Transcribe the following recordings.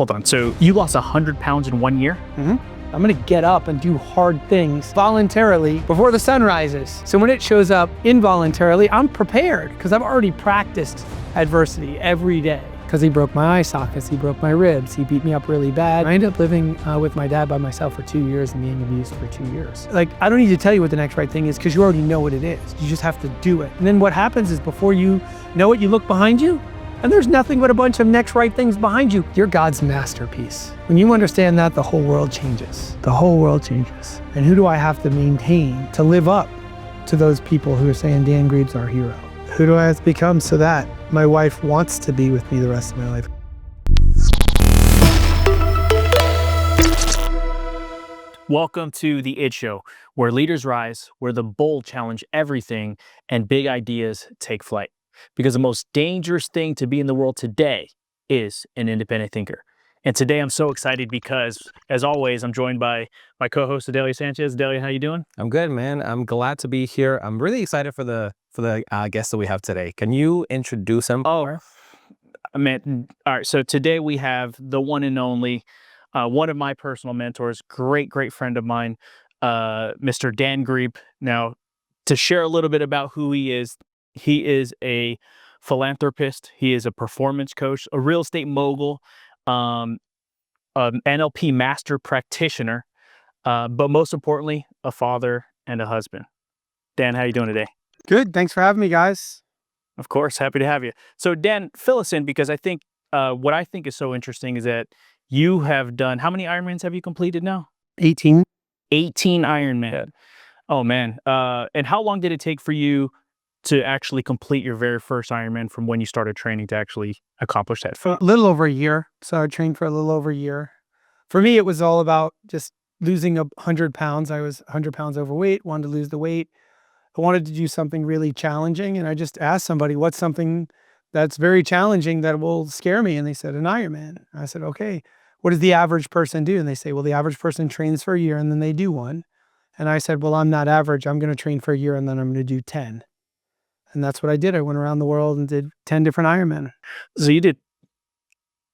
Hold on, so you lost 100 pounds in 1 year? I'm gonna get up and do hard things voluntarily before the sun rises. So when it shows up involuntarily, I'm prepared because I've already practiced adversity every day. Because he broke my eye sockets, he broke my ribs, he beat me up really bad. I ended up living with my dad by myself for 2 years and being abused for 2 years. Like, I don't need to tell you what the next right thing is because you already know what it is. You just have to do it. And then what happens is before you know it, you look behind you and there's nothing but a bunch of next right things behind you. You're God's masterpiece. When you understand that, the whole world changes. The whole world changes. And who do I have to maintain to live up to those people who are saying Dan Grieb's our hero? Who do I have to become so that my wife wants to be with me the rest of my life? Welcome to The It Show, where leaders rise, where the bold challenge everything, and big ideas take flight. Because the most dangerous thing to be in the world today is an independent thinker. And today I'm so excited because, as always, I'm joined by my co-host, Adelia Sanchez. Adelia, how you doing? I'm good, man. I'm glad to be here. I'm really excited for the guest that we have today. Can you introduce him? Oh, man. All right. So today we have the one and only, one of my personal mentors, great friend of mine, Mr. Dan Grieb. Now, to share a little bit about who he is a philanthropist. He is a performance coach, a real estate mogul, an NLP master practitioner, but most importantly, a father and a husband. Dan, how you doing today? Good, thanks for having me, guys. Of course, happy to have you. So Dan, fill us in because I think what I think is so interesting is that you have done, how many Ironmans have you completed now? 18. 18 Ironman. Oh man. And how long did it take for you to actually complete your very first Ironman from when you started training to actually accomplish that feat? A little over a year. So I trained for a little over a year. For me, it was all about just losing 100 pounds. I was 100 pounds overweight, wanted to lose the weight. I wanted to do something really challenging. And I just asked somebody, what's something that's very challenging that will scare me? And they said, an Ironman. I said, okay, what does the average person do? And they say, well, the average person trains for a year and then they do one. And I said, well, I'm not average. I'm going to train for a year and then I'm going to do 10. And that's what I did. I went around the world and did 10 different Ironman. So you did,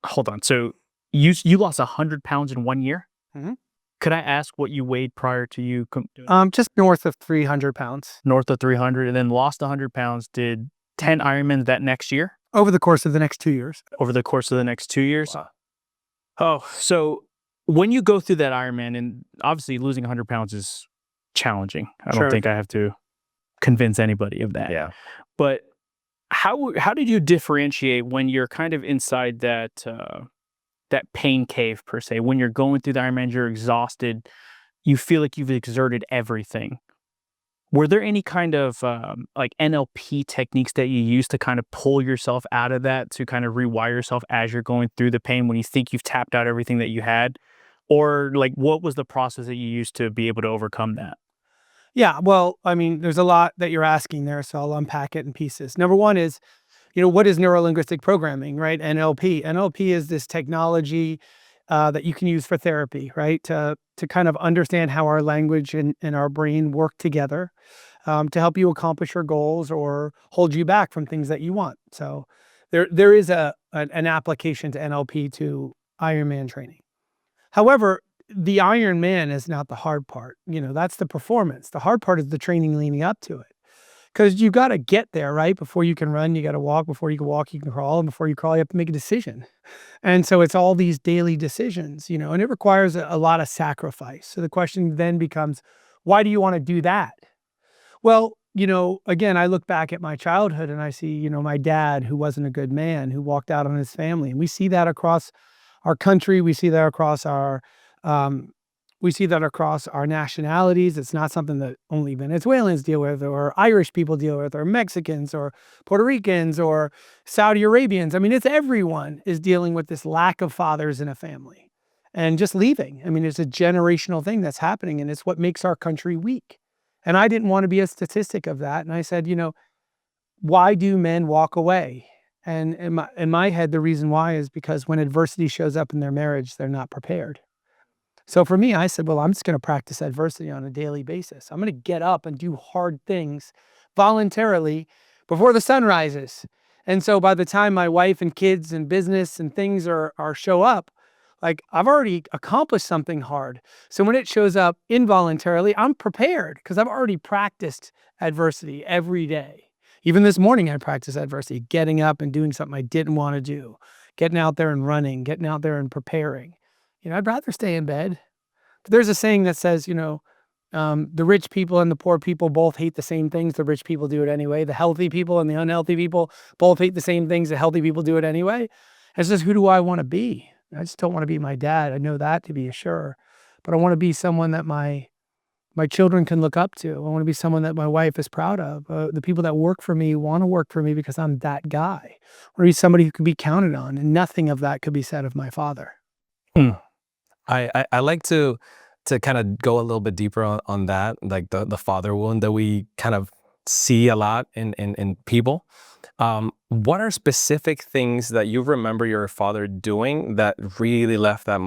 hold on. So you lost 100 pounds in 1 year? Mm-hmm. Could I ask what you weighed prior to you doing just north of 300 pounds. North of 300, and then lost 100 pounds, did 10 Ironmans that next year? Over the course of the next 2 years. Over the course of the next 2 years? Wow. Oh, so when you go through that Ironman, and obviously losing 100 pounds is challenging. I don't think I have to convince anybody of that. Yeah. But how did you differentiate when you're kind of inside that that pain cave per se? When you're going through the Ironman, you're exhausted, you feel like you've exerted everything. Were there any kind of like NLP techniques that you use to kind of pull yourself out of that, to kind of rewire yourself as you're going through the pain when you think you've tapped out everything that you had? Or like, what was the process that you used to be able to overcome that? Yeah, well, I mean, there's a lot that you're asking there, so I'll unpack it in pieces. Number one is, what is neuro-linguistic programming, right? NLP. NLP is this technology that you can use for therapy, right? To kind of understand how our language and our brain work together to help you accomplish your goals or hold you back from things that you want. So there is an application to NLP to Ironman training. However, the Ironman is not the hard part. That's the performance. The hard part is the training leading up to it. Because you got to get there, right? Before you can run, you got to walk. Before you can walk, you can crawl. And before you crawl, you have to make a decision. And so it's all these daily decisions, and it requires a lot of sacrifice. So the question then becomes, why do you want to do that? Well, again, I look back at my childhood and I see, my dad, who wasn't a good man, who walked out on his family. And we see that across our country. We see that across our nationalities. It's not something that only Venezuelans deal with, or Irish people deal with, or Mexicans, or Puerto Ricans, or Saudi Arabians. I mean, it's everyone is dealing with this lack of fathers in a family and just leaving. I mean, it's a generational thing that's happening, and it's what makes our country weak. And I didn't want to be a statistic of that. And I said, why do men walk away? And in my head, the reason why is because when adversity shows up in their marriage, they're not prepared. So for me, I said, well, I'm just going to practice adversity on a daily basis. I'm going to get up and do hard things voluntarily before the sun rises. And so by the time my wife and kids and business and things show up, Like, I've already accomplished something hard. So when it shows up involuntarily, I'm prepared because I've already practiced adversity every day. Even this morning, I practiced adversity, getting up and doing something I didn't want to do, getting out there and running, getting out there and preparing. I'd rather stay in bed. But there's a saying that says, the rich people and the poor people both hate the same things. The rich people do it anyway. The healthy people and the unhealthy people both hate the same things. The healthy people do it anyway. It's just, who do I want to be? I just don't want to be my dad. I know that to be sure. But I want to be someone that my children can look up to. I want to be someone that my wife is proud of. The people that work for me want to work for me because I'm that guy. I want to be somebody who can be counted on. And nothing of that could be said of my father. I like to kind of go a little bit deeper on that, like the father wound that we kind of see a lot in people. What are specific things that you remember your father doing that really left that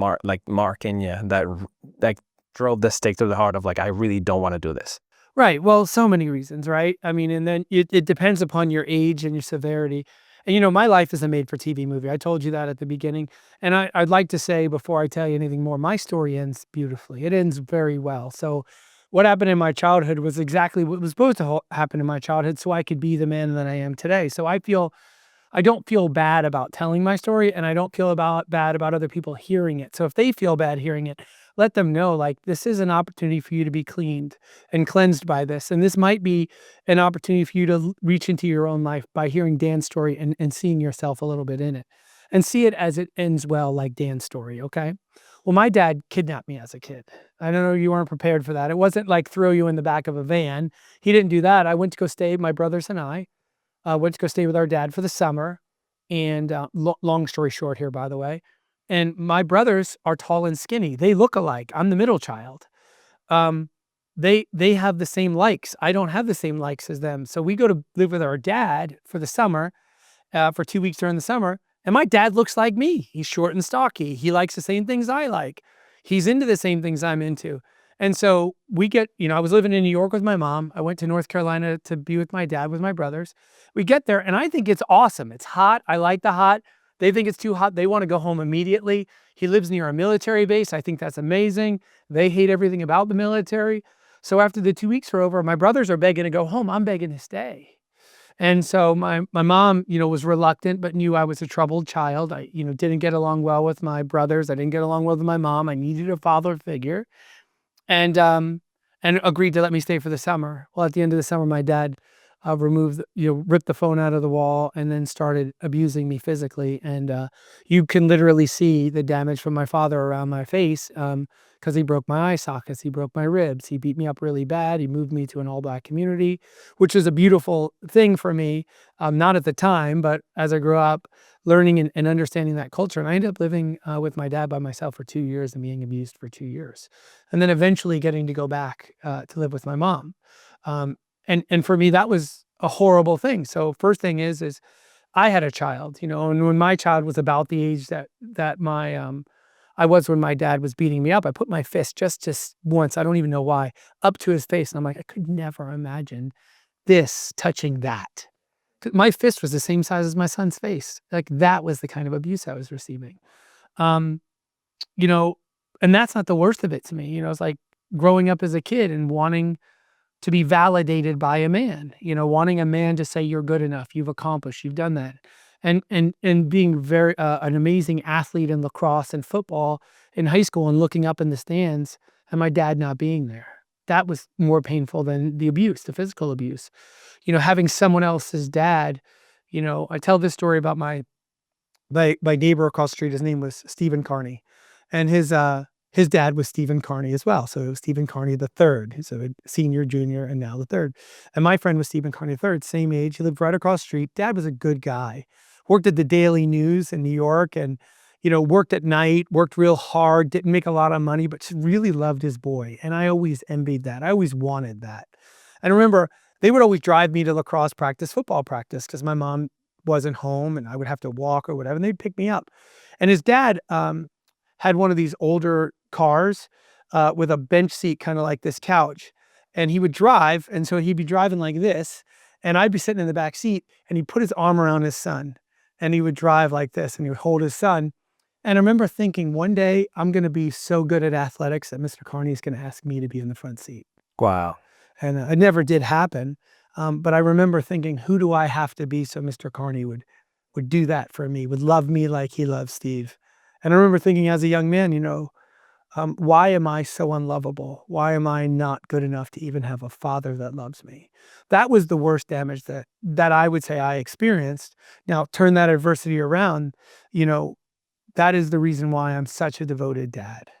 mark in you, that drove the stake to the heart of like, I really don't want to do this? Right. Well, so many reasons, right? I mean, and then it depends upon your age and your severity. And my life is a made-for-TV movie. I told you that at the beginning. And I'd like to say, before I tell you anything more, my story ends beautifully. It ends very well. So what happened in my childhood was exactly what was supposed to happen in my childhood, so I could be the man that I am today. So I don't feel bad about telling my story, and I don't feel bad about other people hearing it. So if they feel bad hearing it, let them know, like, this is an opportunity for you to be cleaned and cleansed by this. And this might be an opportunity for you to reach into your own life by hearing Dan's story and seeing yourself a little bit in it. And see it as it ends well, like Dan's story, okay? Well, my dad kidnapped me as a kid. I don't know, you weren't prepared for that. It wasn't like throw you in the back of a van. He didn't do that. I went to go stay, my brothers and I went to go stay with our dad for the summer. And long story short here, by the way. And my brothers are tall and skinny. They look alike. I'm the middle child. They have the same likes. I don't have the same likes as them. So we go to live with our dad for the summer, for 2 weeks during the summer. And my dad looks like me. He's short and stocky. He likes the same things I like. He's into the same things I'm into. And so I was living in New York with my mom. I went to North Carolina to be with my dad, with my brothers. We get there, and I think it's awesome. It's hot. I like the hot. They think it's too hot. They want to go home immediately. He lives near a military base. I think that's amazing. They hate everything about the military. So after the 2 weeks are over, my brothers are begging to go home. I'm begging to stay. And so my mom, was reluctant, but knew I was a troubled child. I, didn't get along well with my brothers. I didn't get along well with my mom. I needed a father figure. And agreed to let me stay for the summer. Well, at the end of the summer, my dad ripped the phone out of the wall and then started abusing me physically. And you can literally see the damage from my father around my face, because he broke my eye sockets, he broke my ribs, he beat me up really bad. He moved me to an all-black community, which was a beautiful thing for me, not at the time, but as I grew up, learning and understanding that culture. And I ended up living with my dad by myself for 2 years and being abused for 2 years. And then eventually getting to go back to live with my mom. And for me, that was a horrible thing. So first thing is I had a child, and when my child was about the age that I was when my dad was beating me up, I put my fist just once, I don't even know why, up to his face. And I'm like, I could never imagine this touching that. My fist was the same size as my son's face. Like, that was the kind of abuse I was receiving. And that's not the worst of it to me. It's like growing up as a kid and wanting to be validated by a man, wanting a man to say you're good enough, you've accomplished, you've done that. And being very, an amazing athlete in lacrosse and football in high school and looking up in the stands and my dad not being there. That was more painful than the abuse, the physical abuse. Having someone else's dad, I tell this story about my neighbor across the street. His name was Stephen Carney, and his dad was Stephen Carney as well. So it was Stephen Carney the third, so senior, junior, and now the third. And my friend was Stephen Carney the third, same age. He lived right across the street. Dad was a good guy. Worked at the Daily News in New York, and worked at night, worked real hard, didn't make a lot of money, but really loved his boy. And I always envied that. I always wanted that. And I remember they would always drive me to lacrosse practice, football practice, because my mom wasn't home and I would have to walk or whatever, and they'd pick me up. And his dad had one of these older cars with a bench seat, kind of like this couch. And he would drive, and so he'd be driving like this, and I'd be sitting in the back seat, and he'd put his arm around his son, and he would drive like this, and he would hold his son. And I remember thinking one day I'm going to be so good at athletics that Mr. Carney is going to ask me to be in the front seat. Wow. And it never did happen. But I remember thinking, who do I have to be so Mr. Carney would do that for me, would love me like he loves Steve. And I remember thinking as a young man, why am I so unlovable? Why am I not good enough to even have a father that loves me? That was the worst damage that I would say I experienced. Now, turn that adversity around, that is the reason why I'm such a devoted dad.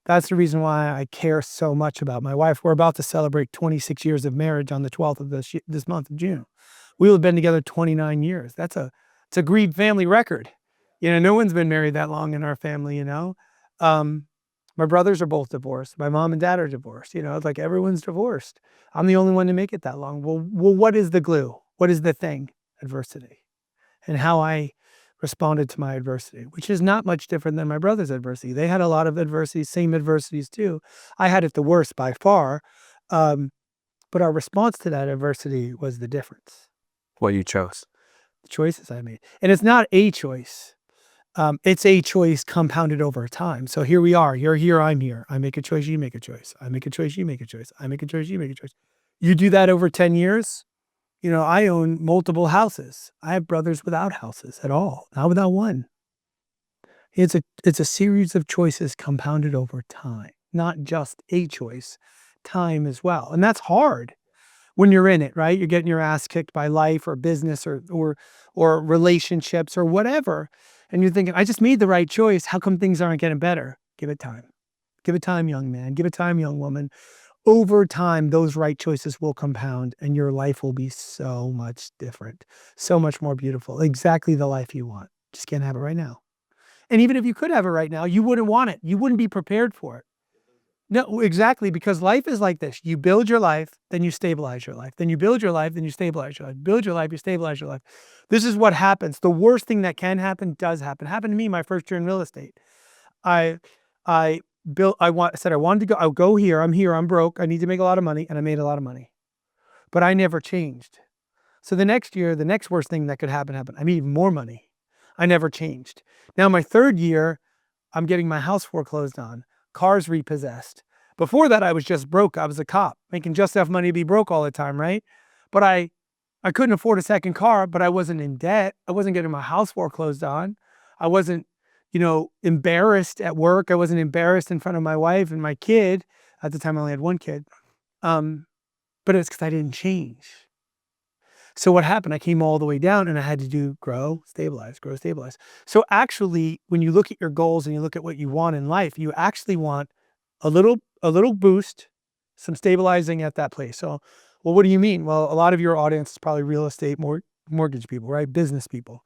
That's the reason why I care so much about my wife. We're about to celebrate 26 years of marriage on the 12th of this month of June. We will have been together 29 years. It's a Grieb family record. No one's been married that long in our family, My brothers are both divorced. My mom and dad are divorced. It's like everyone's divorced. I'm the only one to make it that long. Well, what is the glue? What is the thing? Adversity. And how I responded to my adversity, which is not much different than my brother's adversity. They had a lot of adversities, same adversities too. I had it the worst by far. But our response to that adversity was the difference. What you chose. The choices I made. And it's not a choice. It's a choice compounded over time. So here we are. You're here, I'm here. I make a choice, you make a choice. I make a choice, you make a choice. I make a choice, you make a choice. You do that over 10 years. I own multiple houses. I have brothers without houses at all, not without one. It's a series of choices compounded over time, not just a choice, time as well. And that's hard when you're in it, right? You're getting your ass kicked by life or business or relationships or whatever. And you're thinking, I just made the right choice. How come things aren't getting better? Give it time. Give it time, young man. Give it time, young woman. Over time, those right choices will compound and your life will be so much different, so much more beautiful. Exactly the life you want. Just can't have it right now. And even if you could have it right now, you wouldn't want it. You wouldn't be prepared for it. No, exactly, because life is like this. You build your life, then you stabilize your life. Then you build your life, then you stabilize your life. Build your life, you stabilize your life. This is what happens. The worst thing that can happen does happen. It happened to me my first year in real estate. I said I wanted to go. I'll go here. I'm here. I'm broke. I need to make a lot of money, and I made a lot of money. But I never changed. So the next year, the next worst thing that could happen happened. I made even more money. I never changed. Now my third year, I'm getting my house foreclosed on, cars repossessed. Before that, I was just broke. I was a cop, making just enough money to be broke all the time, right? But I couldn't afford a second car, but I wasn't in debt. I wasn't getting my house foreclosed on. I wasn't, embarrassed at work. I wasn't embarrassed in front of my wife and my kid. At the time, I only had one kid. But it's because I didn't change. So what happened? I came all the way down and I had to grow, stabilize, grow, stabilize. So actually, when you look at your goals and you look at what you want in life, you actually want a little boost, some stabilizing at that place. So, well, what do you mean? Well, a lot of your audience is probably real estate, mortgage people, right? Business people.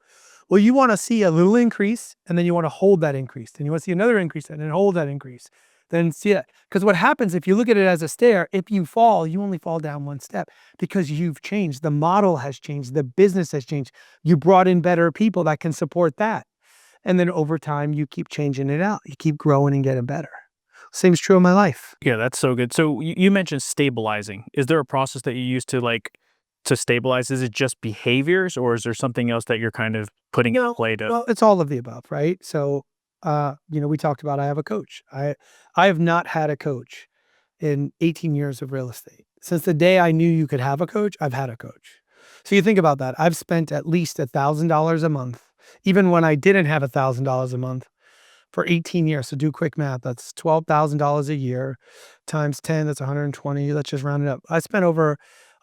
Well, you want to see a little increase and then you want to hold that increase. Then you want to see another increase and then hold that increase. Then see it. Because what happens if you look at it as a stair, if you fall, you only fall down one step because you've changed. The model has changed. The business has changed. You brought in better people that can support that. And then over time, you keep changing it out. You keep growing and getting better. Same is true in my life. Yeah, that's so good. So you mentioned stabilizing. Is there a process that you use to stabilize? Is it just behaviors, or is there something else that you're kind of putting in play to? Well, it's all of the above, right? So, we talked about I have a coach. I have not had a coach in 18 years of real estate. Since the day I knew you could have a coach, I've had a coach. So you think about that. I've spent at least $1,000 a month, even when I didn't have $1,000 a month, for 18 years. So do quick math. That's $12,000 a year times 10. That's 120. Let's just round it up. I spent over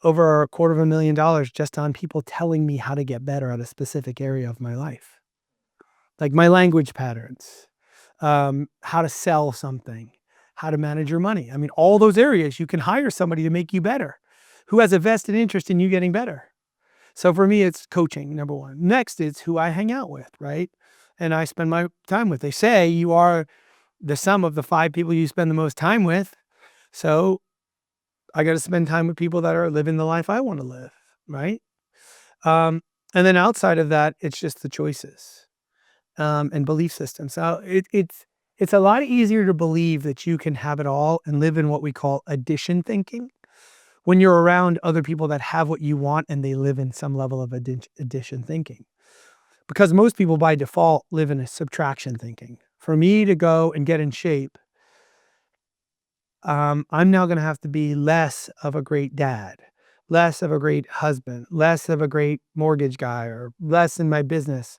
$250,000 just on people telling me how to get better at a specific area of my life, like my language patterns, how to sell something, how to manage your money. I mean, all those areas you can hire somebody to make you better, who has a vested interest in you getting better. So for me, it's coaching, number one. Next is who I hang out with, right? And I spend my time with. They say you are the sum of the 5 people you spend the most time with. So I got to spend time with people that are living the life I want to live, right? And then outside of that, it's just the choices and belief systems. So it's a lot easier to believe that you can have it all and live in what we call addition thinking when you're around other people that have what you want and they live in some level of addition thinking. because most people by default live in a subtraction thinking. For me to go and get in shape, I'm now going to have to be less of a great dad, less of a great husband, less of a great mortgage guy, or less in my business,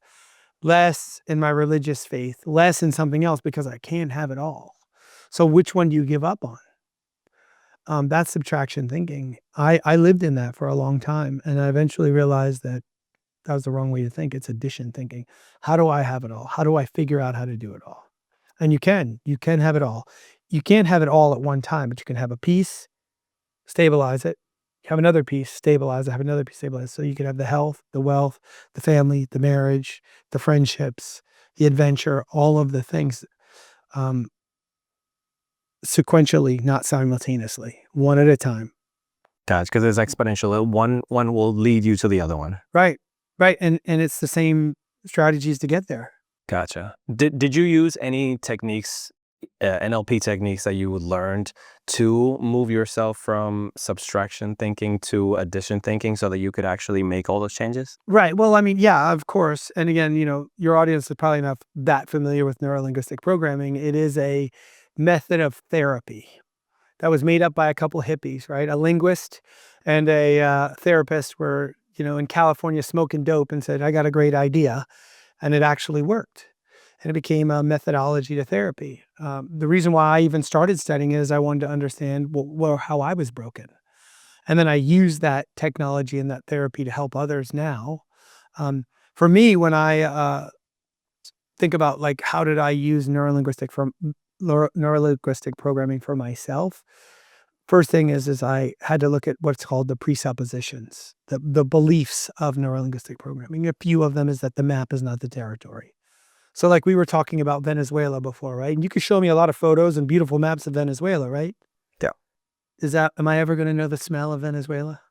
less in my religious faith, less in something else, because I can't have it all. So which one do you give up on? That's subtraction thinking. I lived in that for a long time, and I eventually realized that was the wrong way to think. It's addition thinking. How do I have it all? How do I figure out how to do it all? And you can have it all. You can't have it all at one time, but you can have a piece, stabilize it, have another piece, stabilize it, have another piece, stabilize it. So you can have the health, the wealth, the family, the marriage, the friendships, the adventure, all of the things, sequentially, not simultaneously, one at a time. Gotcha, because it's exponential. One will lead you to the other one. Right. And it's the same strategies to get there. Gotcha. Did you use any techniques, NLP techniques that you learned to move yourself from subtraction thinking to addition thinking so that you could actually make all those changes? Right. Well, I mean, yeah, of course. And again, your audience is probably not that familiar with neurolinguistic programming. It is a method of therapy that was made up by a couple hippies, right? A linguist and a therapist were, in California smoking dope and said, I got a great idea. And it actually worked. And it became a methodology to therapy. The reason why I even started studying it is I wanted to understand how I was broken. And then I use that technology and that therapy to help others now. For me, when I think about like, how did I use neurolinguistic programming for myself? First thing is I had to look at what's called the presuppositions, the beliefs of neurolinguistic programming. A few of them is that the map is not the territory. So like we were talking about Venezuela before, right? And you could show me a lot of photos and beautiful maps of Venezuela, right? Yeah. Am I ever going to know the smell of Venezuela?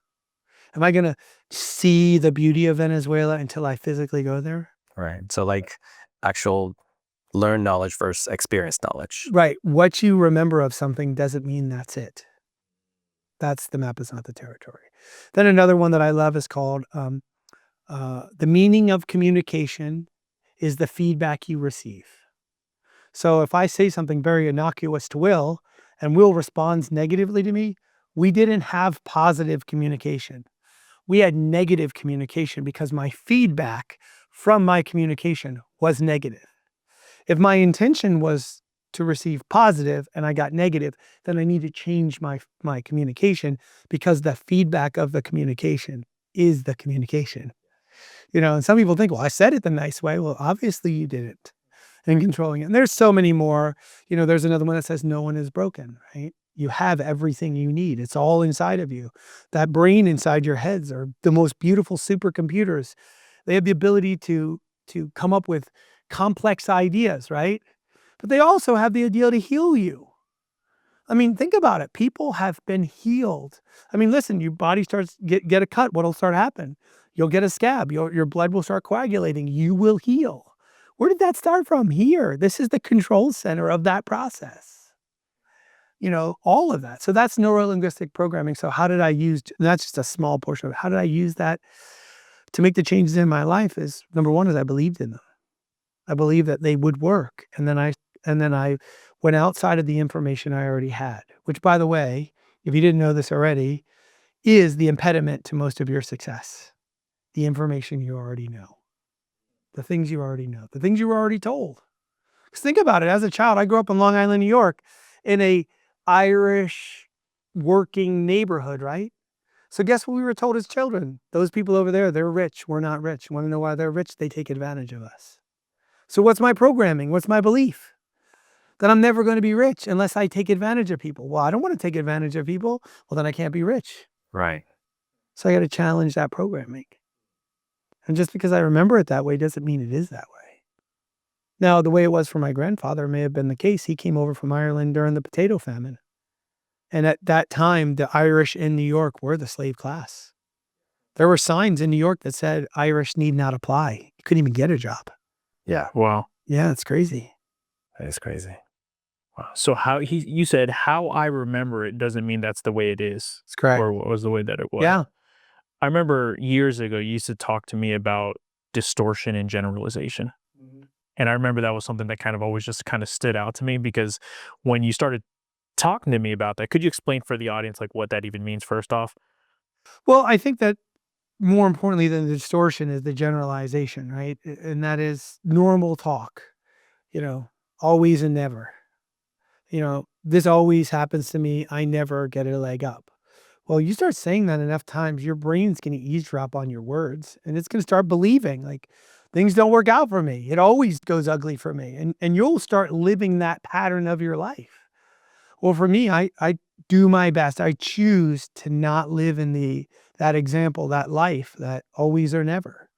Am I going to see the beauty of Venezuela until I physically go there? Right. So like actual learn knowledge versus experience knowledge. Right. What you remember of something doesn't mean that's it. That's the map is not the territory. Then another one that I love is called the meaning of communication is the feedback you receive. So if I say something very innocuous to Will and Will responds negatively to me, we didn't have positive communication. We had negative communication because my feedback from my communication was negative. If my intention was to receive positive and I got negative, then I need to change my communication because the feedback of the communication is the communication. And some people think, well, I said it the nice way. Well, obviously you didn't. And controlling it. And there's so many more. There's another one that says no one is broken, right? You have everything you need. It's all inside of you. That brain inside your heads are the most beautiful supercomputers. They have the ability to come up with complex ideas, right? But they also have the ability to heal you. I mean, think about it. People have been healed. I mean, listen, your body starts get a cut. What'll start happen? You'll get a scab. Your blood will start coagulating. You will heal. Where did that start from? Here. This is the control center of that process. All of that. So that's neurolinguistic programming. So how did I use, and that's just a small portion of it. How did I use that to make the changes in my life is, number one, is I believed in them. I believed that they would work. And then I went outside of the information I already had, which, by the way, if you didn't know this already, is the impediment to most of your success. The information you already know. The things you already know. The things you were already told. Because think about it. As a child, I grew up in Long Island, New York, in a Irish working neighborhood, right? So guess what we were told as children? Those people over there, they're rich. We're not rich. Want to know why they're rich? They take advantage of us. So what's my programming? What's my belief? That I'm never going to be rich unless I take advantage of people. Well, I don't want to take advantage of people. Well, then I can't be rich. Right. So I got to challenge that programming. And just because I remember it that way doesn't mean it is that way. Now, the way it was for my grandfather may have been the case. He came over from Ireland during the potato famine. And at that time, the Irish in New York were the slave class. There were signs in New York that said Irish need not apply. You couldn't even get a job. Yeah. Wow. Yeah, it's crazy. That is crazy. Wow. So you said how I remember it doesn't mean that's the way it is. It's correct. Or what was the way that it was. Yeah. I remember years ago you used to talk to me about distortion and generalization. And I remember that was something that kind of always just kind of stood out to me, because when you started talking to me about that, could you explain for the audience like what that even means first off? Well, I think that more importantly than the distortion is the generalization, right? And that is normal talk, always and never. This always happens to me. I never get a leg up. Well, you start saying that enough times, your brain's going to eavesdrop on your words, and it's going to start believing like things don't work out for me. It always goes ugly for me. And you'll start living that pattern of your life. Well, for me, I do my best. I choose to not live in that example, that life, that always or never.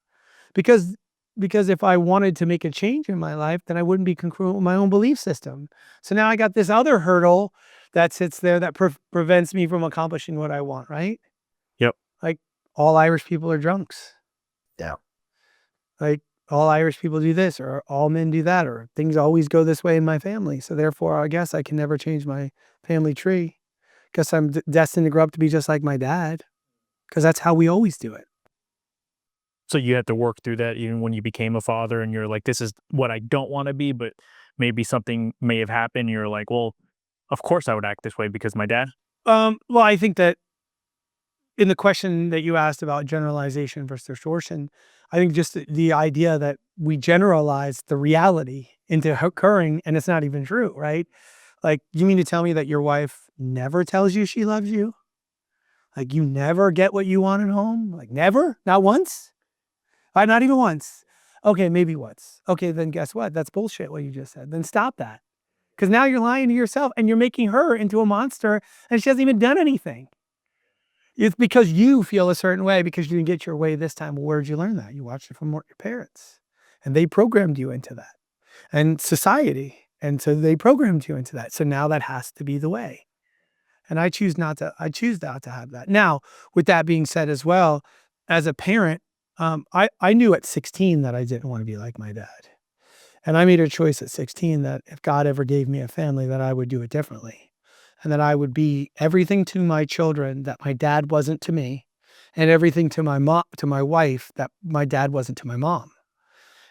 Because if I wanted to make a change in my life, then I wouldn't be congruent with my own belief system. So now I got this other hurdle that sits there that prevents me from accomplishing what I want, right? Yep. Like all Irish people are drunks. Yeah. Like all Irish people do this, or all men do that, or things always go this way in my family. So therefore, I guess I can never change my family tree. Guess I'm destined to grow up to be just like my dad, because that's how we always do it. So you had to work through that even when you became a father, and you're like, this is what I don't want to be, but maybe something may have happened. You're like, well, of course I would act this way because my dad. Well, I think that in the question that you asked about generalization versus distortion, I think just the idea that we generalize the reality into occurring and it's not even true, right? Like, you mean to tell me that your wife never tells you she loves you? Like, you never get what you want at home? Like, never? Not once? Not even once. Okay, maybe once. Okay, then guess what? That's bullshit what you just said. Then stop that. Because now you're lying to yourself and you're making her into a monster and she hasn't even done anything. It's because you feel a certain way because you didn't get your way this time. Well, where did you learn that? You watched it from your parents. And they programmed you into that. And society. And so they programmed you into that. So now that has to be the way. And I choose not to have that. Now, with that being said as well, as a parent, I knew at 16 that I didn't want to be like my dad. And I made a choice at 16 that if God ever gave me a family, that I would do it differently. And that I would be everything to my children that my dad wasn't to me, and everything to my mom, to my wife, that my dad wasn't to my mom.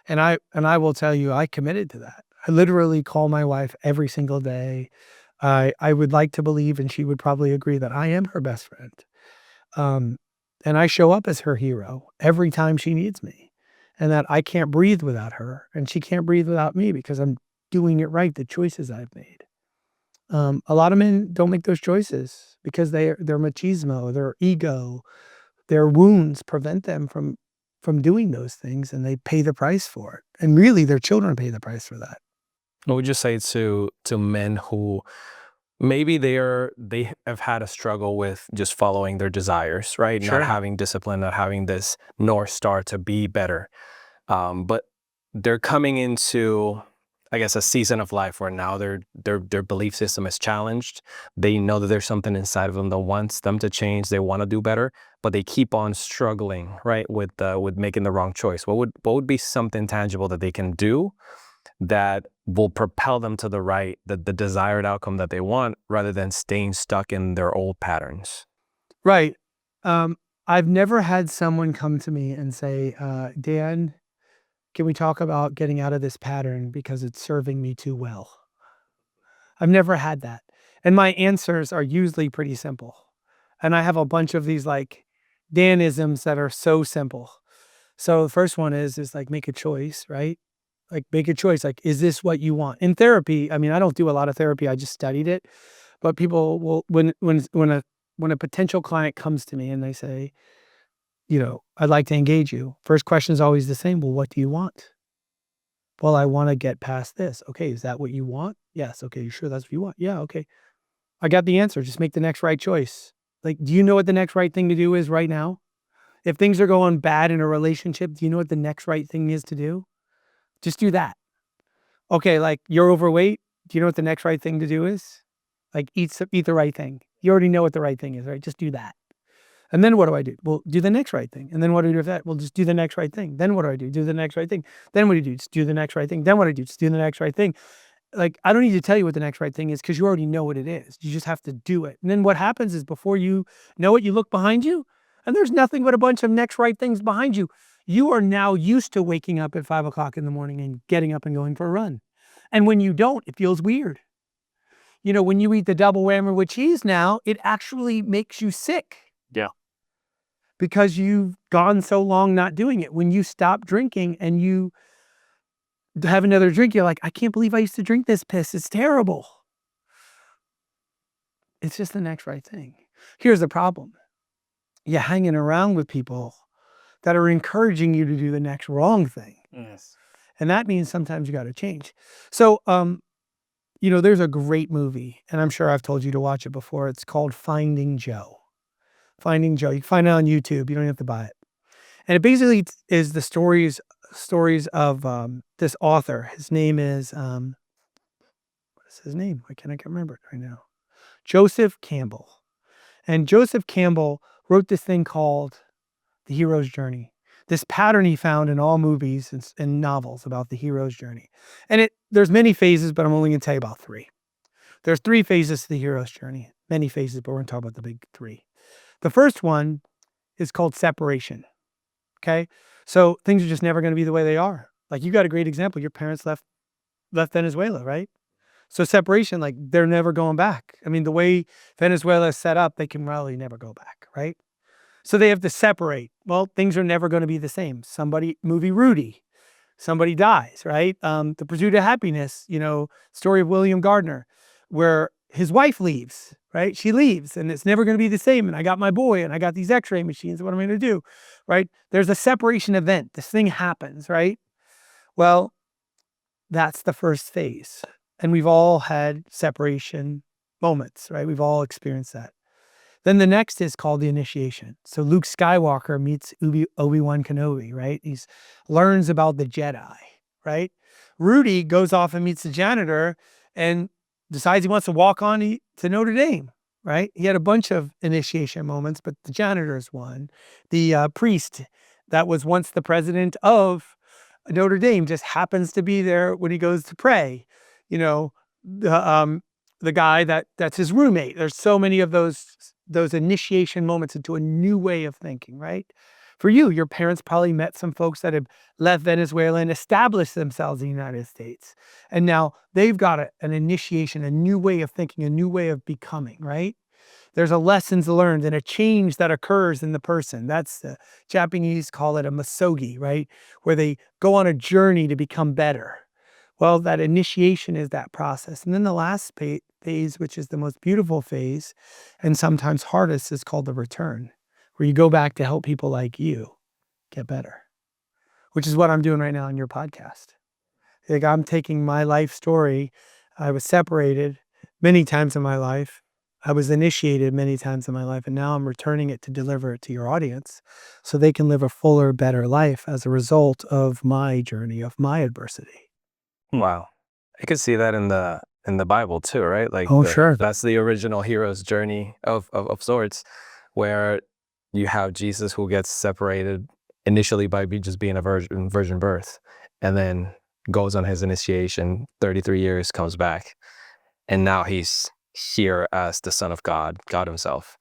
And I will tell you, I committed to that. I literally call my wife every single day. I would like to believe, and she would probably agree, that I am her best friend. And I show up as her hero every time she needs me, and that I can't breathe without her and she can't breathe without me because I'm doing it right, the choices I've made. A lot of men don't make those choices because their machismo, their ego, their wounds prevent them from doing those things, and they pay the price for it. And really, their children pay the price for that. What would you say to men who maybe they have had a struggle with just following their desires, right? Sure. Not having discipline, not having this North Star to be better. But they're coming into, I guess, a season of life where now their belief system is challenged. They know that there's something inside of them that wants them to change. They want to do better, but they keep on struggling, right, with making the wrong choice. What would be something tangible that they can do that will propel them to the desired outcome that they want, rather than staying stuck in their old patterns? Right. I've never had someone come to me and say, Dan, can we talk about getting out of this pattern because it's serving me too well? I've never had that. And my answers are usually pretty simple. And I have a bunch of these like Danisms that are so simple. So the first one is like, make a choice, right? Like, make a choice. Like, is this what you want? In therapy, I mean, I don't do a lot of therapy. I just studied it. But people will, when a potential client comes to me and they say, I'd like to engage you. First question is always the same. Well, what do you want? Well, I want to get past this. Okay. Is that what you want? Yes. Okay. You sure that's what you want? Yeah. Okay. I got the answer. Just make the next right choice. Like, do you know what the next right thing to do is right now? If things are going bad in a relationship, do you know what the next right thing is to do? Just do that. Okay, like, you're overweight. Do you know what the next right thing to do is? Like, eat the right thing. You already know what the right thing is, right? Just do that. And then what do I do? Well, do the next right thing. And then what do I do with that? Well, just do the next right thing. Then what do I do? Do the next right thing. Then what do you do? Just do the next right thing. Then what do I do? Just do the next right thing. Like, I don't need to tell you what the next right thing is because you already know what it is. You just have to do it. And then what happens is, before you know it, you look behind you and there's nothing but a bunch of next right things behind you. You are now used to waking up at 5 o'clock in the morning and getting up and going for a run. And when you don't, it feels weird. When you eat the double whammy with cheese now, it actually makes you sick. Yeah. Because you've gone so long not doing it. When you stop drinking and you have another drink, you're like, I can't believe I used to drink this piss. It's terrible. It's just the next right thing. Here's the problem. You're hanging around with people that are encouraging you to do the next wrong thing. Yes. And that means sometimes you got to change. So, there's a great movie, and I'm sure I've told you to watch it before. It's called Finding Joe. Finding Joe. You can find it on YouTube. You don't have to buy it. And it basically is the stories of this author. His name is, what is his name? Why can't I remember it right now? Joseph Campbell. And Joseph Campbell wrote this thing called The Hero's Journey. This pattern he found in all movies and novels about the hero's journey. And there's many phases, but I'm only going to tell you about 3. There's 3 phases to the hero's journey. Many phases, but we're going to talk about the big 3. The first one is called separation. Okay? So things are just never going to be the way they are. Like, you got a great example. Your parents left Venezuela, right? So separation, like, they're never going back. I mean, the way Venezuela is set up, they can really never go back, right? So they have to separate. Well, things are never going to be the same. Movie Rudy, somebody dies, right? The Pursuit of Happiness, story of William Gardner, where his wife leaves, right? She leaves and it's never going to be the same. And I got my boy and I got these x-ray machines. What am I going to do, right? There's a separation event. This thing happens, right? Well, that's the first phase. And we've all had separation moments, right? We've all experienced that. Then the next is called the initiation. So Luke Skywalker meets Obi-Wan Kenobi, right? He learns about the Jedi, right? Rudy goes off and meets the janitor and decides he wants to walk on to Notre Dame, right? He had a bunch of initiation moments, but the janitor is one. The priest that was once the president of Notre Dame just happens to be there when he goes to pray. The guy that's his roommate. There's so many of those initiation moments into a new way of thinking, right? For you, your parents probably met some folks that have left Venezuela and established themselves in the United States. And now they've got an initiation, a new way of thinking, a new way of becoming, right? There's a lessons learned and a change that occurs in the person. That's the Japanese call it a masogi, right? Where they go on a journey to become better. Well, that initiation is that process. And then the last phase, which is the most beautiful phase and sometimes hardest, is called the return, where you go back to help people like you get better, which is what I'm doing right now on your podcast. Like, I'm taking my life story. I was separated many times in my life. I was initiated many times in my life, and now I'm returning it to deliver it to your audience so they can live a fuller, better life as a result of my journey, of my adversity. Wow. I could see that in the Bible too, right? Like, Sure. That's the original hero's journey of sorts, where you have Jesus who gets separated initially by just being a virgin birth, and then goes on his initiation, 33 years, comes back, and now he's here as the Son of God, God himself,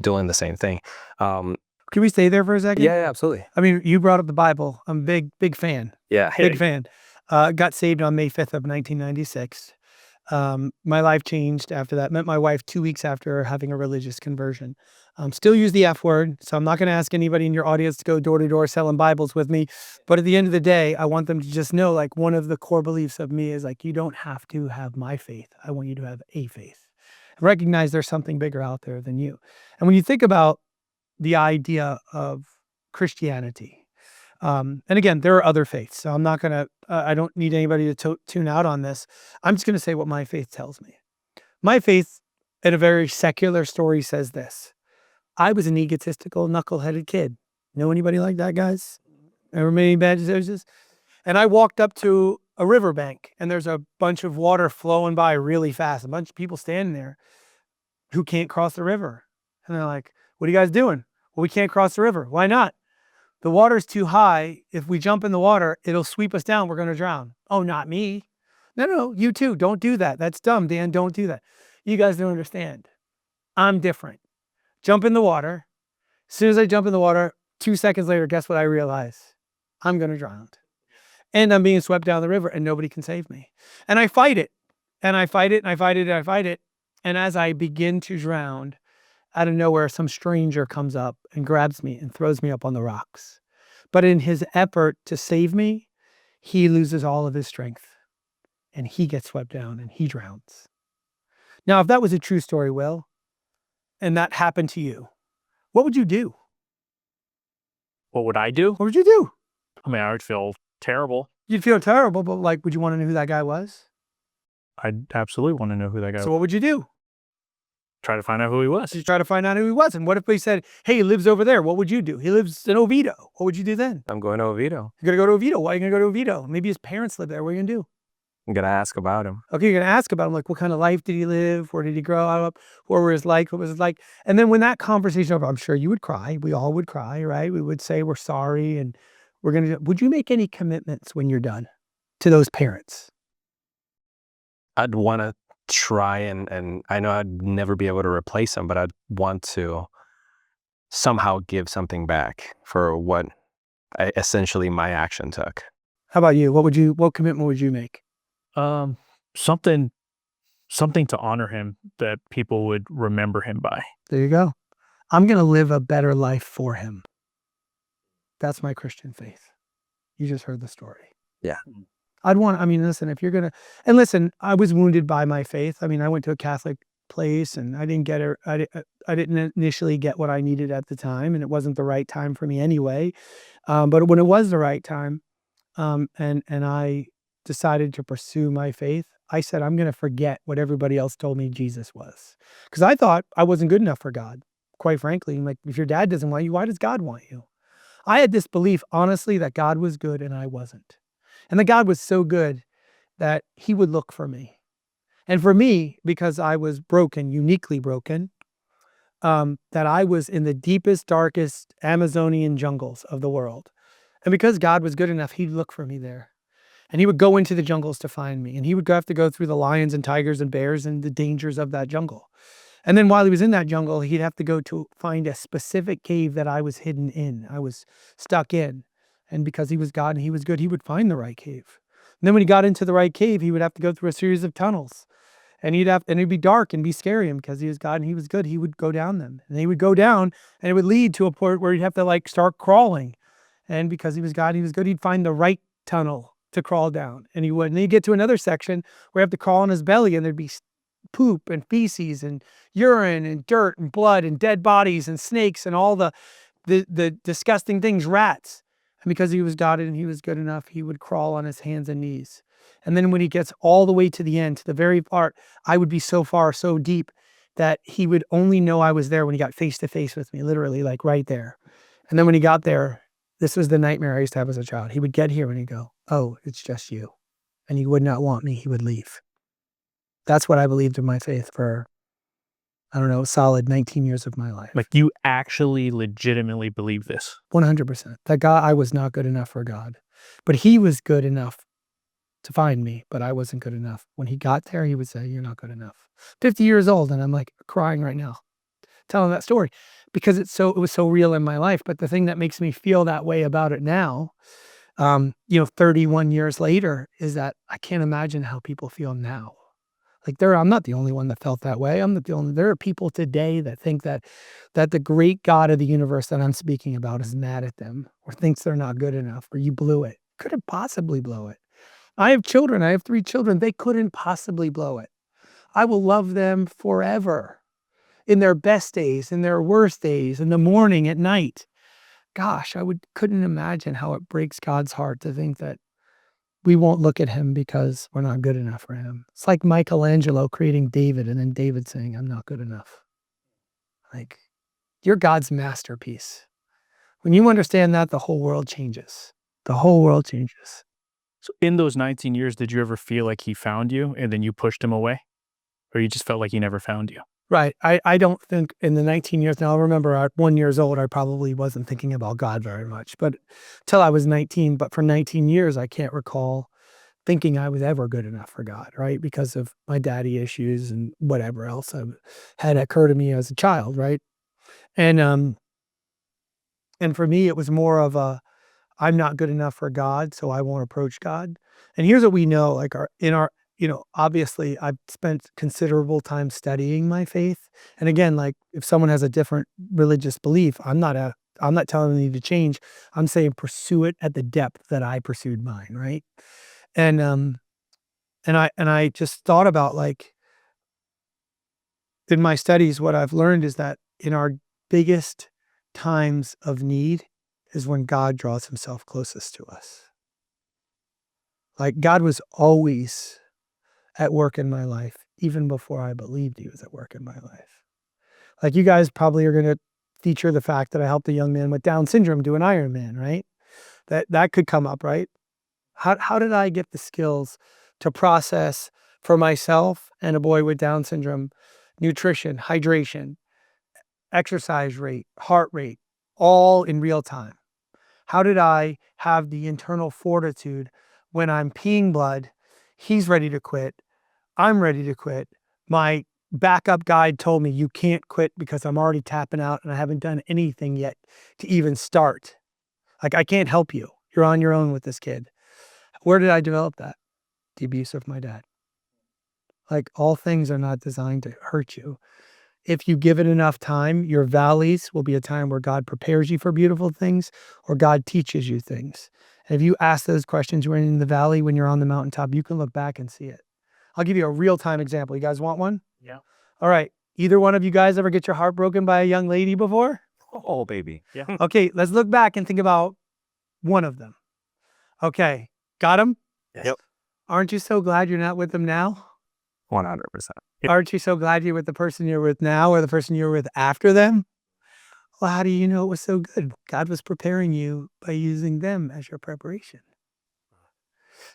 doing the same thing. Can we stay there for a second? Yeah, absolutely. I mean, you brought up the Bible. I'm a big fan. Yeah. Big fan. Got saved on May 5th of 1996. My life changed after that. Met my wife 2 weeks after having a religious conversion. Still use the F word, so I'm not going to ask anybody in your audience to go door to door selling Bibles with me. But at the end of the day, I want them to just know, like, one of the core beliefs of me is, like, you don't have to have my faith. I want you to have a faith. Recognize there's something bigger out there than you. And when you think about the idea of Christianity, and again, there are other faiths, so I'm not going to, I don't need anybody to tune out on this. I'm just going to say what my faith tells me. My faith, in a very secular story, says this. I was an egotistical, knuckleheaded kid. Know anybody like that, guys? Ever made any bad decisions? And I walked up to a riverbank, and there's a bunch of water flowing by really fast. A bunch of people standing there who can't cross the river. And they're like, what are you guys doing? Well, we can't cross the river. Why not? The water's too high. If we jump in the water, it'll sweep us down. We're going to drown. Oh, not me. No, you too. Don't do that. That's dumb, Dan. Don't do that. You guys don't understand. I'm different. Jump in the water. As soon as I jump in the water, 2 seconds later, guess what I realize? I'm going to drown. And I'm being swept down the river and nobody can save me. And I fight it. And I fight it and I fight it and I fight it. And as I begin to drown, out of nowhere, some stranger comes up and grabs me and throws me up on the rocks. But in his effort to save me, he loses all of his strength and he gets swept down and he drowns. Now, if that was a true story, Will, and that happened to you, what would you do? What would I do? What would you do? I mean, I would feel terrible. You'd feel terrible, but like, would you want to know who that guy was? I'd absolutely want to know who that guy was. So what would you do? Try to find out who he was. You try to find out who he was. And what if they said, hey, he lives over there? What would you do? He lives in Oviedo. What would you do then? I'm going to Oviedo. You're going to go to Oviedo. Why are you going to go to Oviedo? Maybe his parents live there. What are you going to do? I'm going to ask about him. Okay, you're going to ask about him. Like, what kind of life did he live? Where did he grow up? What were his like? What was it like? And then when that conversation over, I'm sure you would cry. We all would cry, right? We would say we're sorry. And we're going to, would you make any commitments when you're done to those parents? I'd want to try and I know I'd never be able to replace him, but I'd want to somehow give something back for what essentially my action took. How about you? What commitment would you make? Something to honor him that people would remember him by. There you go. I'm going to live a better life for him. That's my Christian faith. You just heard the story. Yeah. Listen, if you're going to, and listen, I was wounded by my faith. I mean, I went to a Catholic place and I didn't initially get what I needed at the time, and it wasn't the right time for me anyway. But when it was the right time, and I decided to pursue my faith, I said, I'm going to forget what everybody else told me Jesus was. Because I thought I wasn't good enough for God. Quite frankly, like, if your dad doesn't want you, why does God want you? I had this belief, honestly, that God was good and I wasn't. And that God was so good that he would look for me. And for me, because I was broken, uniquely broken, that I was in the deepest, darkest Amazonian jungles of the world. And because God was good enough, he'd look for me there. And he would go into the jungles to find me. And he would have to go through the lions and tigers and bears and the dangers of that jungle. And then while he was in that jungle, he'd have to go to find a specific cave that I was hidden in. I was stuck in. And because he was God and he was good, he would find the right cave. And then when he got into the right cave, he would have to go through a series of tunnels. And it'd be dark and be scary. And because he was God and he was good, he would go down them. And he would go down and it would lead to a point where he'd have to start crawling. And because he was God and he was good, he'd find the right tunnel to crawl down. And he would. And then he'd get to another section where he'd have to crawl on his belly and there'd be poop and feces and urine and dirt and blood and dead bodies and snakes and all the disgusting things, rats. And because he was God and he was good enough, he would crawl on his hands and knees. And then when he gets all the way to the end, to the very part, I would be so far, so deep that he would only know I was there when he got face to face with me, literally, like right there. And then when he got there, this was the nightmare I used to have as a child. He would get here and he'd go, oh, it's just you. And he would not want me. He would leave. That's what I believed in my faith for, I don't know, a solid 19 years of my life. Like, you actually legitimately believe this? 100%. That God, I was not good enough for God. But he was good enough to find me, but I wasn't good enough. When he got there, he would say, you're not good enough. 50 years old, and I'm like crying right now, telling that story because it was so real in my life. But the thing that makes me feel that way about it now, 31 years later, is that I can't imagine how people feel now. Like, I'm not the only one that felt that way. There are people today that think that the great God of the universe that I'm speaking about is mad at them or thinks they're not good enough or you blew it. Couldn't possibly blow it. I have children. I have 3 children. They couldn't possibly blow it. I will love them forever in their best days, in their worst days, in the morning, at night. Gosh, couldn't imagine how it breaks God's heart to think that we won't look at him because we're not good enough for him. It's like Michelangelo creating David and then David saying, I'm not good enough. Like, you're God's masterpiece. When you understand that, the whole world changes. The whole world changes. So in those 19 years, did you ever feel like he found you and then you pushed him away? Or you just felt like he never found you? Right. I don't think in the 19 years, now I remember at 1 year old, I probably wasn't thinking about God very much, but till I was 19, but for 19 years, I can't recall thinking I was ever good enough for God, right? Because of my daddy issues and whatever else had occurred to me as a child, right? And And for me, it was more of a, I'm not good enough for God, so I won't approach God. And here's what we know, like obviously I've spent considerable time studying my faith. And again, like if someone has a different religious belief, I'm not telling them they need to change. I'm saying pursue it at the depth that I pursued mine, right? And I just thought about, like, in my studies, what I've learned is that in our biggest times of need is when God draws himself closest to us. Like God was always at work in my life, even before I believed he was at work in my life. Like you guys probably are going to feature the fact that I helped a young man with Down syndrome do an Ironman, right? That could come up, right? How did I get the skills to process for myself and a boy with Down syndrome, nutrition, hydration, exercise rate, heart rate, all in real time? How did I have the internal fortitude when I'm peeing blood, he's ready to quit, I'm ready to quit. My backup guide told me you can't quit because I'm already tapping out and I haven't done anything yet to even start. Like I can't help you. You're on your own with this kid. Where did I develop that? The abuse of my dad. Like all things are not designed to hurt you. If you give it enough time, your valleys will be a time where God prepares you for beautiful things or God teaches you things. And if you ask those questions when you're in the valley, when you're on the mountaintop, you can look back and see it. I'll give you a real-time example. You guys want one? Yeah. All right. Either one of you guys ever get your heart broken by a young lady before? Oh, baby. Yeah. Okay, let's look back and think about one of them. Okay, got him? Yep. Aren't you so glad you're not with them now? 100%. Aren't you so glad you're with the person you're with now or the person you were with after them? Well, how do you know it was so good? God was preparing you by using them as your preparation.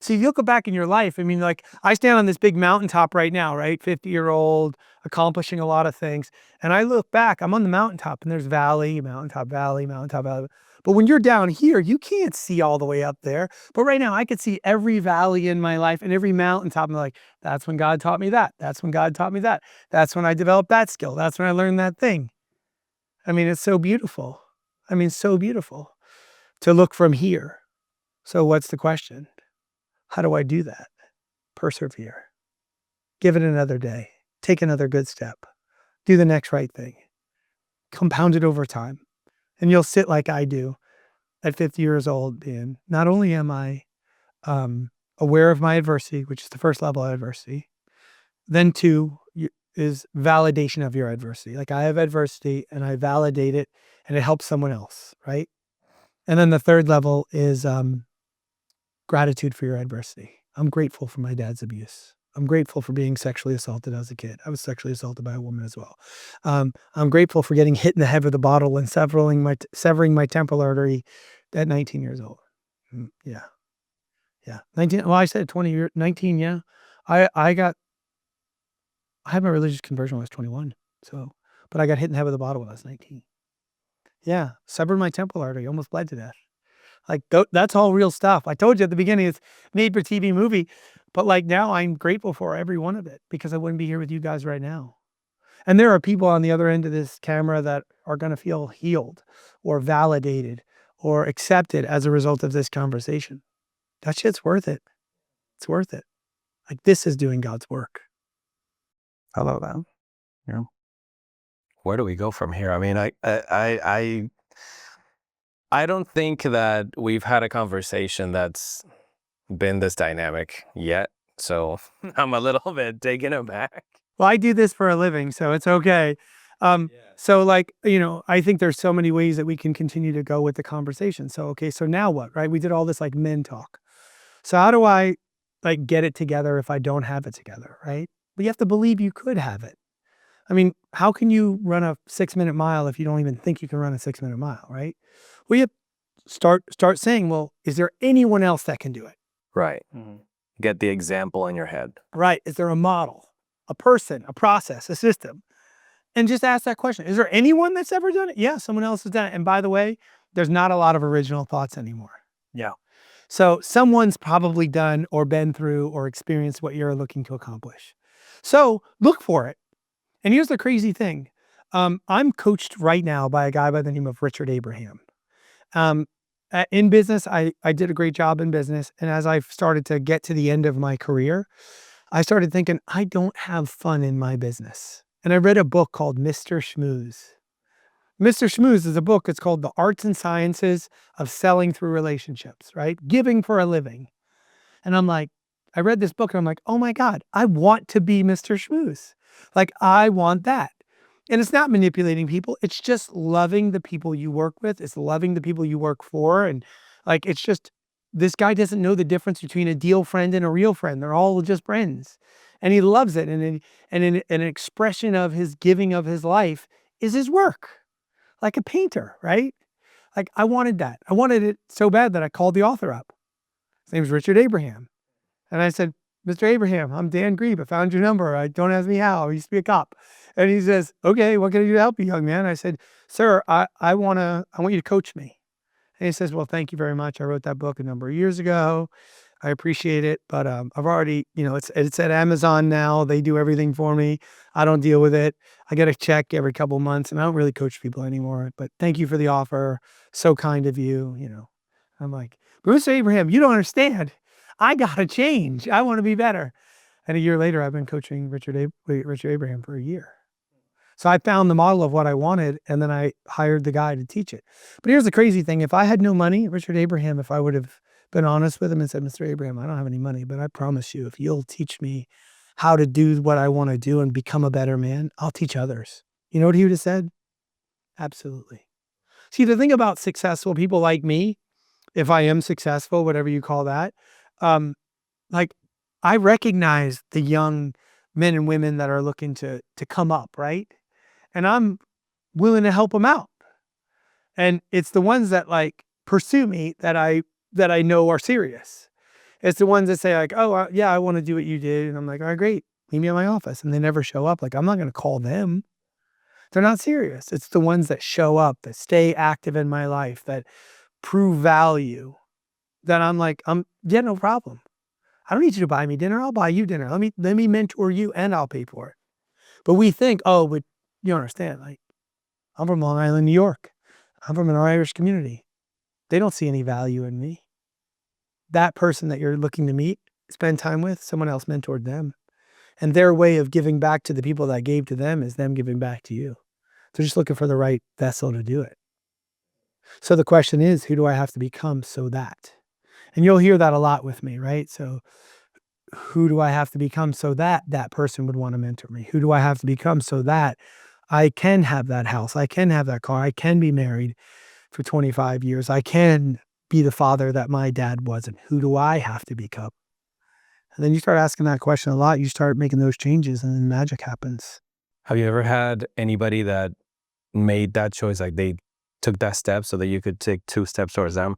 So if you look back in your life, I mean, like I stand on this big mountaintop right now, right? 50-year-old, accomplishing a lot of things. And I look back, I'm on the mountaintop and there's valley, mountaintop, valley, mountaintop, valley. But when you're down here, you can't see all the way up there. But right now I could see every valley in my life and every mountaintop. I'm like, that's when God taught me that. That's when God taught me that. That's when I developed that skill. That's when I learned that thing. I mean, it's so beautiful. I mean, so beautiful to look from here. So what's the question? How do I do that? Persevere. Give it another day. Take another good step. Do the next right thing. Compound it over time. And you'll sit like I do at 50 years old, being not only am I aware of my adversity, which is the first level of adversity, then two is validation of your adversity. Like I have adversity and I validate it and it helps someone else, right? And then the third level is gratitude for your adversity. I'm grateful for my dad's abuse. I'm grateful for being sexually assaulted as a kid. I was sexually assaulted by a woman as well. I'm grateful for getting hit in the head with a bottle and severing my temporal artery at 19 years old. Yeah. 19. Well, I said 20 years, 19. Yeah. I had my religious conversion when I was 21. So, but I got hit in the head with a bottle when I was 19. Yeah. Severed my temporal artery, almost bled to death. Like that's all real stuff. I told you at the beginning, it's made for TV movie, but like now I'm grateful for every one of it because I wouldn't be here with you guys right now. And there are people on the other end of this camera that are going to feel healed or validated or accepted as a result of this conversation. That shit's worth it. It's worth it. Like this is doing God's work. I love that. Yeah. Where do we go from here? I mean, I don't think that we've had a conversation that's been this dynamic yet. So I'm a little bit taken aback. Well, I do this for a living, so it's okay. So like, I think there's so many ways that we can continue to go with the conversation. So, okay, so now what, right? We did all this like men talk. So how do I like get it together if I don't have it together, right? But you have to believe you could have it. I mean, how can you run a 6-minute mile if you don't even think you can run a 6-minute mile, right? Well, you start saying, well, is there anyone else that can do it? Right. Mm-hmm. Get the example in your head. Right. Is there a model, a person, a process, a system? And just ask that question. Is there anyone that's ever done it? Yeah, someone else has done it. And by the way, there's not a lot of original thoughts anymore. Yeah. So someone's probably done or been through or experienced what you're looking to accomplish. So look for it. And here's the crazy thing. I'm coached right now by a guy by the name of Richard Abraham. In business, I did a great job in business. And as I started to get to the end of my career, I started thinking, I don't have fun in my business. And I read a book called Mr. Schmooze. Mr. Schmooze is a book. It's called The Arts and Sciences of Selling Through Relationships, right? Giving for a living. And I'm like, I read this book and I'm like, oh my God, I want to be Mr. Schmooze. Like, I want that. And it's not manipulating people. It's just loving the people you work with. It's loving the people you work for. And like, it's just, this guy doesn't know the difference between a deal friend and a real friend. They're all just friends. And he loves it. And an expression of his giving of his life is his work, like a painter, right? Like, I wanted that. I wanted it so bad that I called the author up. His name's Richard Abraham. And I said, Mr. Abraham, I'm Dan Grieb. I found your number. Don't ask me how. I used to be a cop. And he says, okay, what can I do to help you, young man? I said, sir, I want you to coach me. And he says, well, thank you very much. I wrote that book a number of years ago. I appreciate it. But I've already, it's at Amazon now. They do everything for me. I don't deal with it. I get a check every couple of months and I don't really coach people anymore. But thank you for the offer. So kind of you, I'm like, Mr. Abraham, you don't understand. I got to change. I want to be better. And a year later, I've been coaching Richard Abraham for a year. So I found the model of what I wanted, and then I hired the guy to teach it. But here's the crazy thing. If I had no money, Richard Abraham, if I would have been honest with him and said, Mr. Abraham, I don't have any money, but I promise you, if you'll teach me how to do what I want to do and become a better man, I'll teach others. You know what he would have said? Absolutely. See, the thing about successful people like me, if I am successful, whatever you call that, like, I recognize the young men and women that are looking to come up, right? And I'm willing to help them out. And it's the ones that like pursue me that I know are serious. It's the ones that say like, oh yeah, I want to do what you did. And I'm like, all right, great. Meet me in my office. And they never show up. Like, I'm not going to call them. They're not serious. It's the ones that show up, that stay active in my life, that prove value, that I'm like, yeah, no problem. I don't need you to buy me dinner. I'll buy you dinner. Let me mentor you and I'll pay for it. But we think, oh, but you understand, like, I'm from Long Island, New York. I'm from an Irish community. They don't see any value in me. That person that you're looking to meet, spend time with, someone else mentored them. And their way of giving back to the people that gave to them is them giving back to you. They're just looking for the right vessel to do it. So the question is, who do I have to become so that? And you'll hear that a lot with me, right? So who do I have to become so that that person would want to mentor me? Who do I have to become so that I can have that house? I can have that car. I can be married for 25 years. I can be the father that my dad wasn't. Who do I have to become? And then you start asking that question a lot. You start making those changes and then magic happens. Have you ever had anybody that made that choice, like they took that step so that you could take 2 steps towards them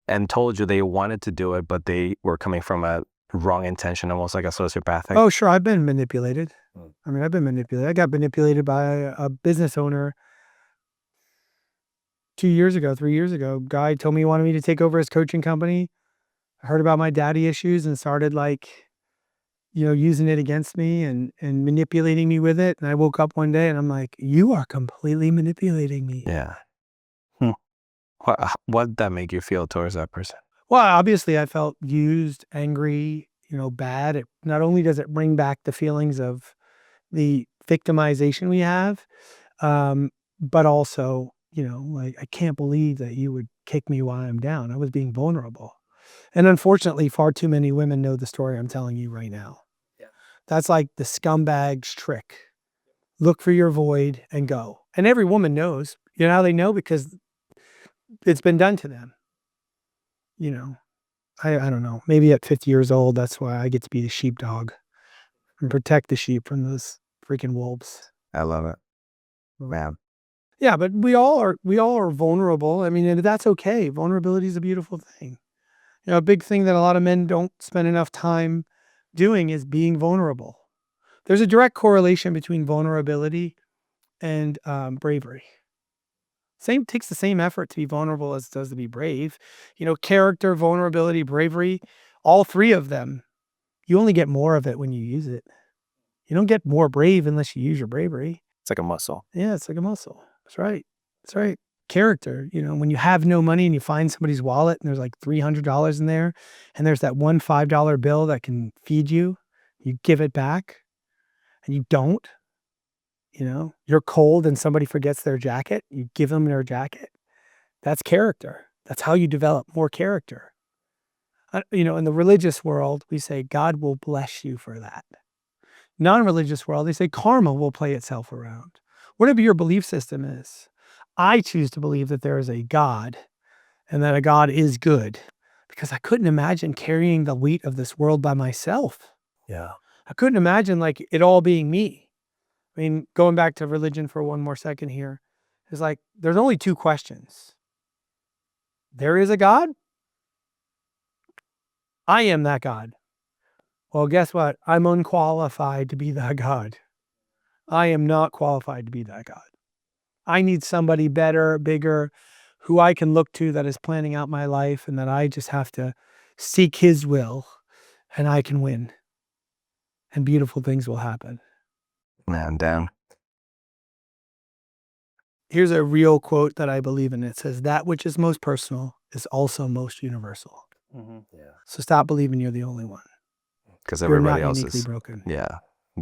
and told you they wanted to do it, but they were coming from a wrong intention, almost like a sociopathic? Oh, sure. I've been manipulated. I've been manipulated. I got manipulated by a business owner 3 years ago. Guy told me he wanted me to take over his coaching company. I heard about my daddy issues and started using it against me and manipulating me with it. And I woke up one day and I'm like, you are completely manipulating me. Yeah. What did that make you feel towards that person? Well, obviously I felt used, angry, bad. It not only does it bring back the feelings of the victimization we have, but also, like, I can't believe that you would kick me while I'm down. I was being vulnerable. And unfortunately, far too many women know the story I'm telling you right now. Yeah. That's like the scumbag's trick. Look for your void and go. And every woman knows. You know how they know? Because it's been done to them. I don't know. Maybe at 50 years old, that's why I get to be the sheepdog and protect the sheep from those freaking wolves. I love it. Man. Yeah, but we all are vulnerable. I mean, and that's okay. Vulnerability is a beautiful thing. A big thing that a lot of men don't spend enough time doing is being vulnerable. There's a direct correlation between vulnerability and bravery. Takes the same effort to be vulnerable as it does to be brave. Character, vulnerability, bravery, all 3 of them, you only get more of it when you use it. You don't get more brave unless you use your bravery. It's like a muscle. Yeah, it's like a muscle. That's right. character. When you have no money and you find somebody's wallet and there's like $300 in there, and there's that one $5 bill that can feed you, you give it back, and you don't. You're cold and somebody forgets their jacket, you give them their jacket. That's character. That's how you develop more character. In the religious world, we say God will bless you for that. Non-religious world, they say karma will play itself around. Whatever your belief system is, I choose to believe that there is a God and that a God is good, because I couldn't imagine carrying the weight of this world by myself. Yeah. I couldn't imagine like it all being me. I mean, going back to religion for one more second here, is like, there's only two questions. There is a God. I am that God. Well, guess what? I'm unqualified to be that God. I am not qualified to be that God. I need somebody better, bigger, who I can look to, that is planning out my life, and that I just have to seek his will, and I can win. And beautiful things will happen. Man, damn. Here's a real quote that I believe in. It says, "That which is most personal is also most universal." Yeah. So stop believing you're the only one. Because You're everybody not else uniquely is broken.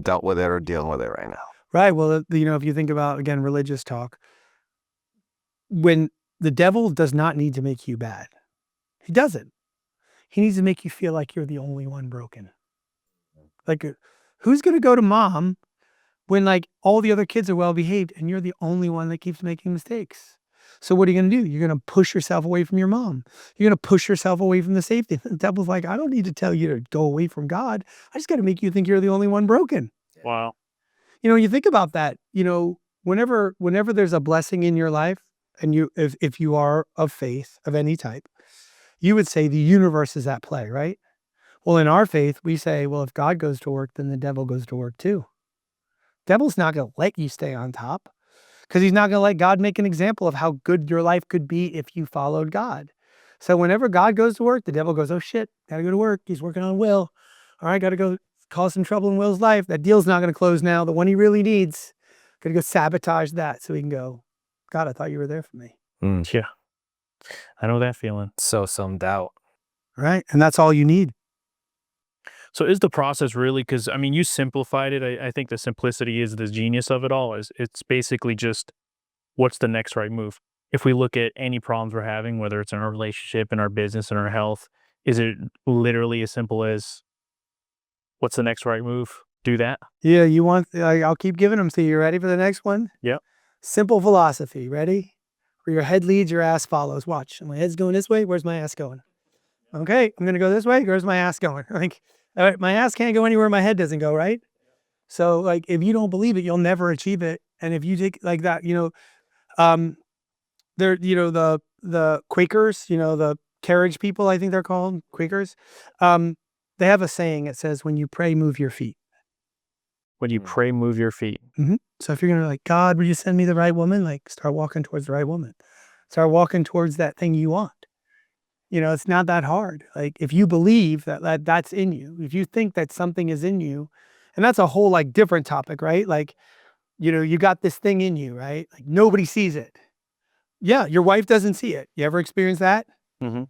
dealt with it or dealing with it right now. Right. Well, if you think about, again, religious talk, when the devil does not need to make you bad, he doesn't. He needs to make you feel like you're the only one broken. Like, who's going to go to mom when like all the other kids are well behaved and you're the only one that keeps making mistakes? So what are you going to do? You're going to push yourself away from your mom. You're going to push yourself away from the safety. The devil's like, I don't need to tell you to go away from God. I just got to make you think you're the only one broken. Wow. You think about that, whenever there's a blessing in your life, and if you are of faith of any type, you would say the universe is at play, right? Well, in our faith, we say, well, if God goes to work, then the devil goes to work too. Devil's not going to let you stay on top, because he's not going to let God make an example of how good your life could be if you followed God. So whenever God goes to work, the devil goes, oh shit, got to go to work. He's working on Will. All right, got to go cause some trouble in Will's life. That deal's not going to close now. The one he really needs. Got to go sabotage that so he can go, God, I thought you were there for me. Yeah. I know that feeling. So some doubt. Right. And that's all you need. So is the process really, because I mean, you simplified it. I think the simplicity is the genius of it all. It's basically just, what's the next right move? If we look at any problems we're having, whether it's in our relationship, in our business, in our health, is it literally as simple as, what's the next right move? Do that. Yeah. I'll keep giving them to you. Ready for the next one? Yep. Simple philosophy. Ready? Where your head leads, your ass follows. Watch. My head's going this way. Where's my ass going? Okay. I'm going to go this way. Where's my ass going? Like, all right, my ass can't go anywhere my head doesn't go, right? So like, if you don't believe it, you'll never achieve it. And if you take like that, they're, the Quakers, the carriage people, I think they're called Quakers. They have a saying. It says, when you pray, move your feet. When you pray, move your feet. So if you're going to like, God, will you send me the right woman? Like, start walking towards the right woman. Start walking towards that thing you want. It's not that hard. Like, if you believe that that's in you, if you think that something is in you, and that's a whole like different topic, right? Like, you got this thing in you, right? Like, nobody sees it. Yeah. Your wife doesn't see it. You ever experience that? Mm-hmm.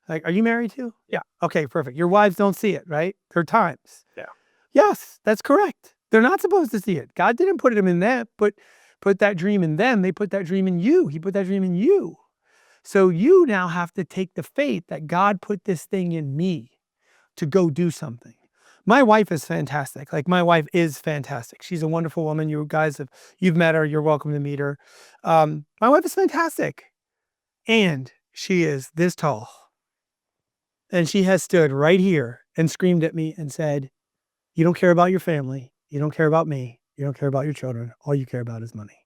Like, are you married too? Yeah. Okay, perfect. Your wives don't see it, right? There are times. Yeah. Yes, that's correct. They're not supposed to see it. God didn't put them in them, put that dream in them. They put that dream in you. He put that dream in you. So you now have to take the faith that God put this thing in me to go do something. My wife is fantastic. Like, my wife is fantastic. She's a wonderful woman. You guys you've met her. You're welcome to meet her. My wife is fantastic. And she is this tall. And she has stood right here and screamed at me and said, you don't care about your family. You don't care about me. You don't care about your children. All you care about is money.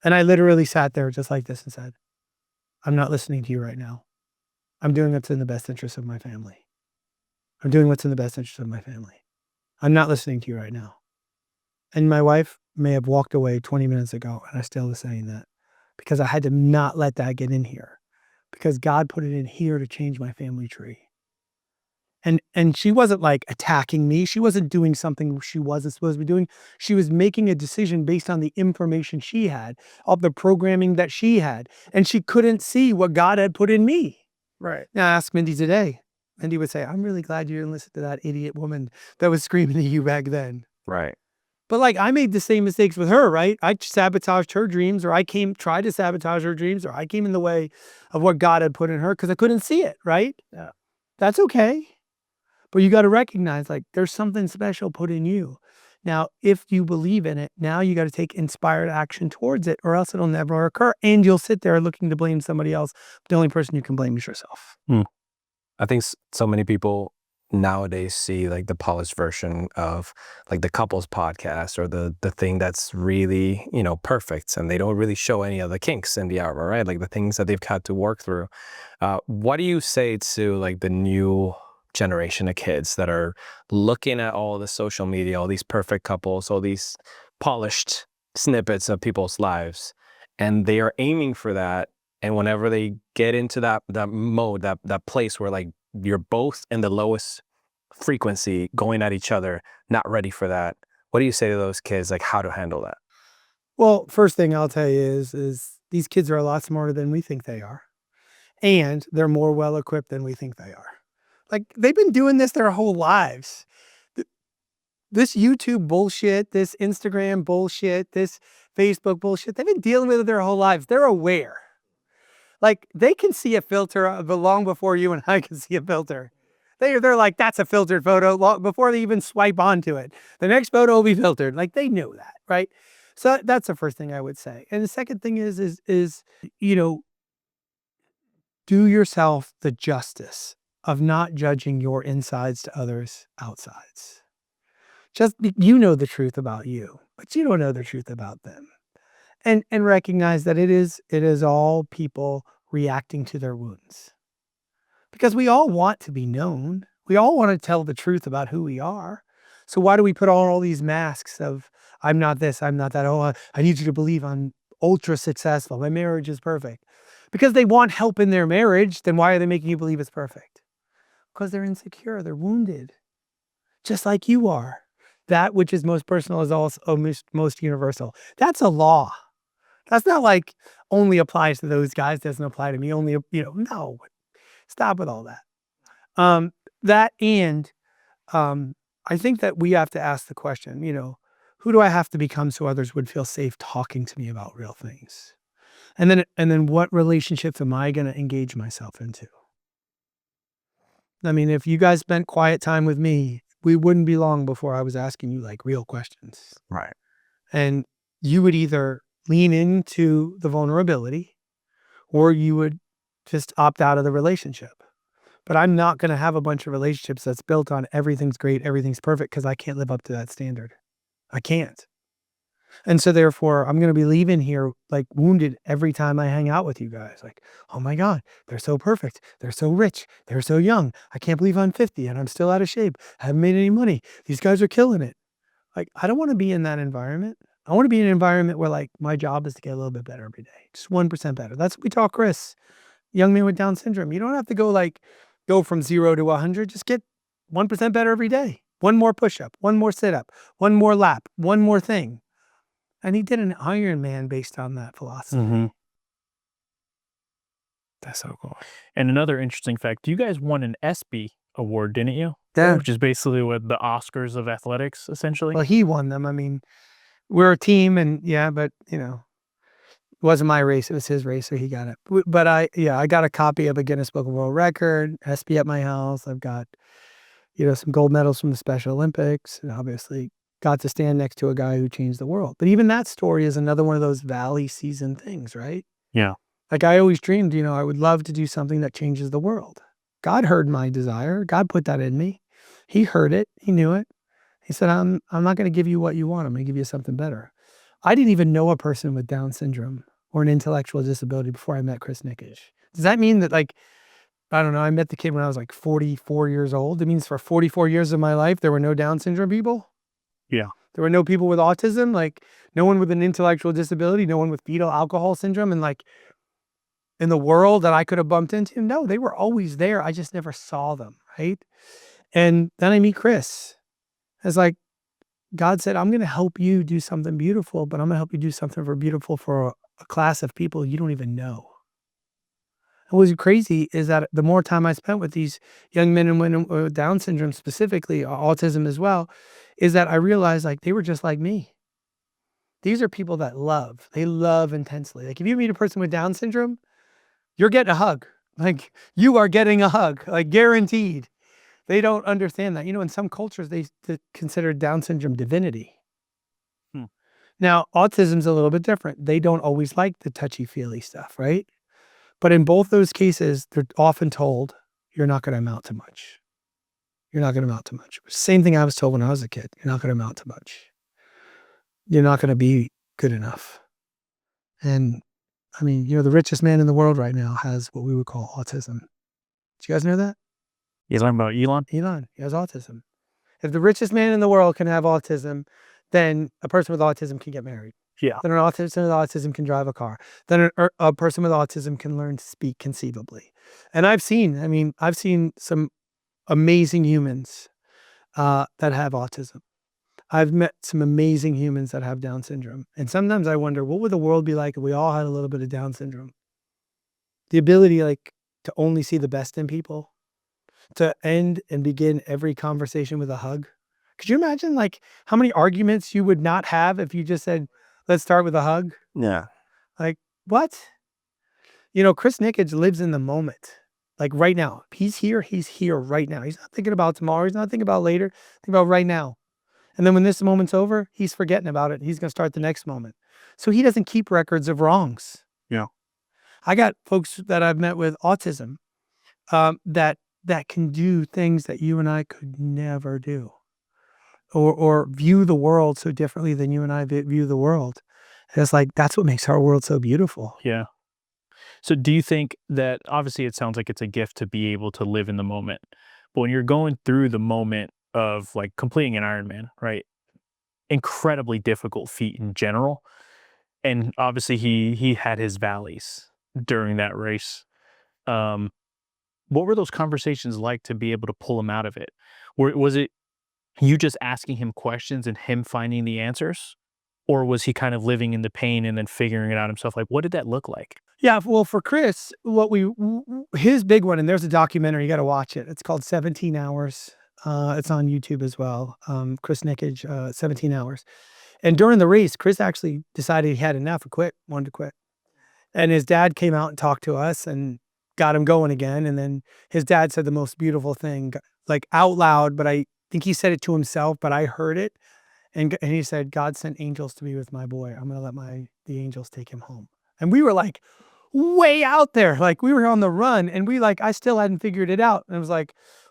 And I literally sat there just like this and said, I'm not listening to you right now. I'm doing what's in the best interest of my family. I'm doing what's in the best interest of my family. I'm not listening to you right now. And my wife may have walked away 20 minutes ago, and I still was saying that because I had to not let that get in here, because God put it in here to change my family tree. And she wasn't like attacking me. She wasn't doing something she wasn't supposed to be doing. She was making a decision based on the information she had, of the programming that she had. And she couldn't see what God had put in me. Right. Now ask Mindy today. Mindy would say, I'm really glad you didn't listen to that idiot woman that was screaming at you back then. Right. But like, I made the same mistakes with her, right? I sabotaged her dreams, or tried to sabotage her dreams, or I came in the way of what God had put in her because I couldn't see it, right? Yeah. That's okay. But you got to recognize, like, there's something special put in you. Now, if you believe in it, now you got to take inspired action towards it, or else it'll never occur. And you'll sit there looking to blame somebody else. The only person you can blame is yourself. I think so many people nowadays see like the polished version of like the couples podcast, or the thing that's really, perfect, and they don't really show any of the kinks in the hour, right? Like the things that they've had to work through. What do you say to like the new generation of kids that are looking at all the social media, all these perfect couples, all these polished snippets of people's lives, and they are aiming for that? And whenever they get into that mode, that place where like you're both in the lowest frequency going at each other, not ready for that, what do you say to those kids, like how to handle that? Well, first thing I'll tell you is these kids are a lot smarter than we think they are. And they're more well-equipped than we think they are. Like, they've been doing this their whole lives. This YouTube bullshit, this Instagram bullshit, this Facebook bullshit, they've been dealing with it their whole lives. They're aware. Like, they can see a filter long before you and I can see a filter. They're like, that's a filtered photo, long before they even swipe onto it. The next photo will be filtered. Like, they know that, right? So that's the first thing I would say. And the second thing is do yourself the justice of not judging your insides to others' outsides. You know the truth about you, but you don't know the truth about them. And recognize that it is all people reacting to their wounds. Because we all want to be known. We all want to tell the truth about who we are. So why do we put on all these masks of, I'm not this, I'm not that. Oh, I need you to believe I'm ultra successful. My marriage is perfect. Because they want help in their marriage, then why are they making you believe it's perfect? Because they're insecure, they're wounded. Just like you are. That which is most personal is also most universal. That's a law. That's not like only applies to those guys, doesn't apply to me. Only, no. Stop with all that. I think that we have to ask the question, who do I have to become so others would feel safe talking to me about real things? And then what relationships am I going to engage myself into? I mean, if you guys spent quiet time with me, we wouldn't be long before I was asking you like real questions. Right. And you would either lean into the vulnerability or you would just opt out of the relationship. But I'm not going to have a bunch of relationships that's built on everything's great, everything's perfect, because I can't live up to that standard. I can't. And so therefore, I'm going to be leaving here like wounded every time I hang out with you guys. Like, oh my God, they're so perfect. They're so rich. They're so young. I can't believe I'm 50 and I'm still out of shape. I haven't made any money. These guys are killing it. Like, I don't want to be in that environment. I want to be in an environment where like my job is to get a little bit better every day. Just 1% better. That's what we taught Chris, young man with Down syndrome. You don't have to go from 0 to 100. Just get 1% better every day. One more push-up, one more sit-up, one more lap, one more thing. And he did an Ironman based on that philosophy. Mm-hmm. That's so cool. And another interesting fact, you guys won an ESPY award, didn't you? Yeah. Which is basically what the Oscars of athletics, essentially. Well, he won them. I mean, we're a team and but it wasn't my race. It was his race, so he got it. But I got a copy of a Guinness Book of World Record, ESPY at my house. I've got, some gold medals from the Special Olympics, and obviously got to stand next to a guy who changed the world. But even that story is another one of those valley season things, right? Yeah. Like I always dreamed, I would love to do something that changes the world. God heard my desire. God put that in me. He heard it. He knew it. He said, I'm not going to give you what you want. I'm going to give you something better. I didn't even know a person with Down syndrome or an intellectual disability before I met Chris Nikic. Does that mean that I don't know, I met the kid when I was 44 years old. It means for 44 years of my life, there were no Down syndrome people? Yeah. There were no people with autism, no one with an intellectual disability, no one with fetal alcohol syndrome, and in the world that I could have bumped into? No, they were always there. I just never saw them, right? And then I meet Chris. It's like, God said, I'm going to help you do something beautiful, but I'm going to help you do something beautiful for a class of people you don't even know. And what's crazy is that the more time I spent with these young men and women with Down syndrome, specifically autism as well, is that I realized like they were just like me. These are people that love. They love intensely. Like if you meet a person with Down syndrome, you're getting a hug. Like you are getting a hug, like guaranteed. They don't understand that. In some cultures, they consider Down syndrome divinity. Now, autism's a little bit different. They don't always like the touchy-feely stuff, right? But in both those cases, they're often told, you're not going to amount to much. You're not going to amount to much. Same thing I was told when I was a kid. You're not going to amount to much. You're not going to be good enough. And I mean, the richest man in the world right now has what we would call autism. Did you guys know that? You talking about Elon? Elon, he has autism. If the richest man in the world can have autism, then a person with autism can get married. Yeah. Then an person with autism can drive a car. Then a person with autism can learn to speak conceivably. And I've seen some amazing humans that have autism. I've met some amazing humans that have Down syndrome. And sometimes I wonder, what would the world be like if we all had a little bit of Down syndrome? The ability to only see the best in people, to end and begin every conversation with a hug. Could you imagine how many arguments you would not have if you just said, let's start with a hug? Yeah. Like, what? Chris Nickage lives in the moment. Like right now. He's here right now. He's not thinking about tomorrow. He's not thinking about later. Think about right now. And then when this moment's over, he's forgetting about it. He's going to start the next moment. So he doesn't keep records of wrongs. Yeah. I got folks that I've met with autism that can do things that you and I could never do, or view the world so differently than you and I view the world. And it's like, that's what makes our world so beautiful. Yeah. So do you think that, obviously it sounds like it's a gift to be able to live in the moment, but when you're going through the moment of completing an Ironman, right? Incredibly difficult feat in general. And obviously he had his valleys during that race. What were those conversations like to be able to pull him out of it? Was it you just asking him questions and him finding the answers? Or was he kind of living in the pain and then figuring it out himself? What did that look like? Yeah, well, for Chris, his big one, and there's a documentary, you got to watch it. It's called 17 Hours. It's on YouTube as well. Chris Nickage, 17 Hours. And during the race, Chris actually decided he had enough and wanted to quit. And his dad came out and talked to us and got him going again. And then his dad said the most beautiful thing, out loud, but I think he said it to himself, but I heard it. And he said, God sent angels to be with my boy. I'm going to let the angels take him home. And we were way out there. We were on the run and I still hadn't figured it out. And it was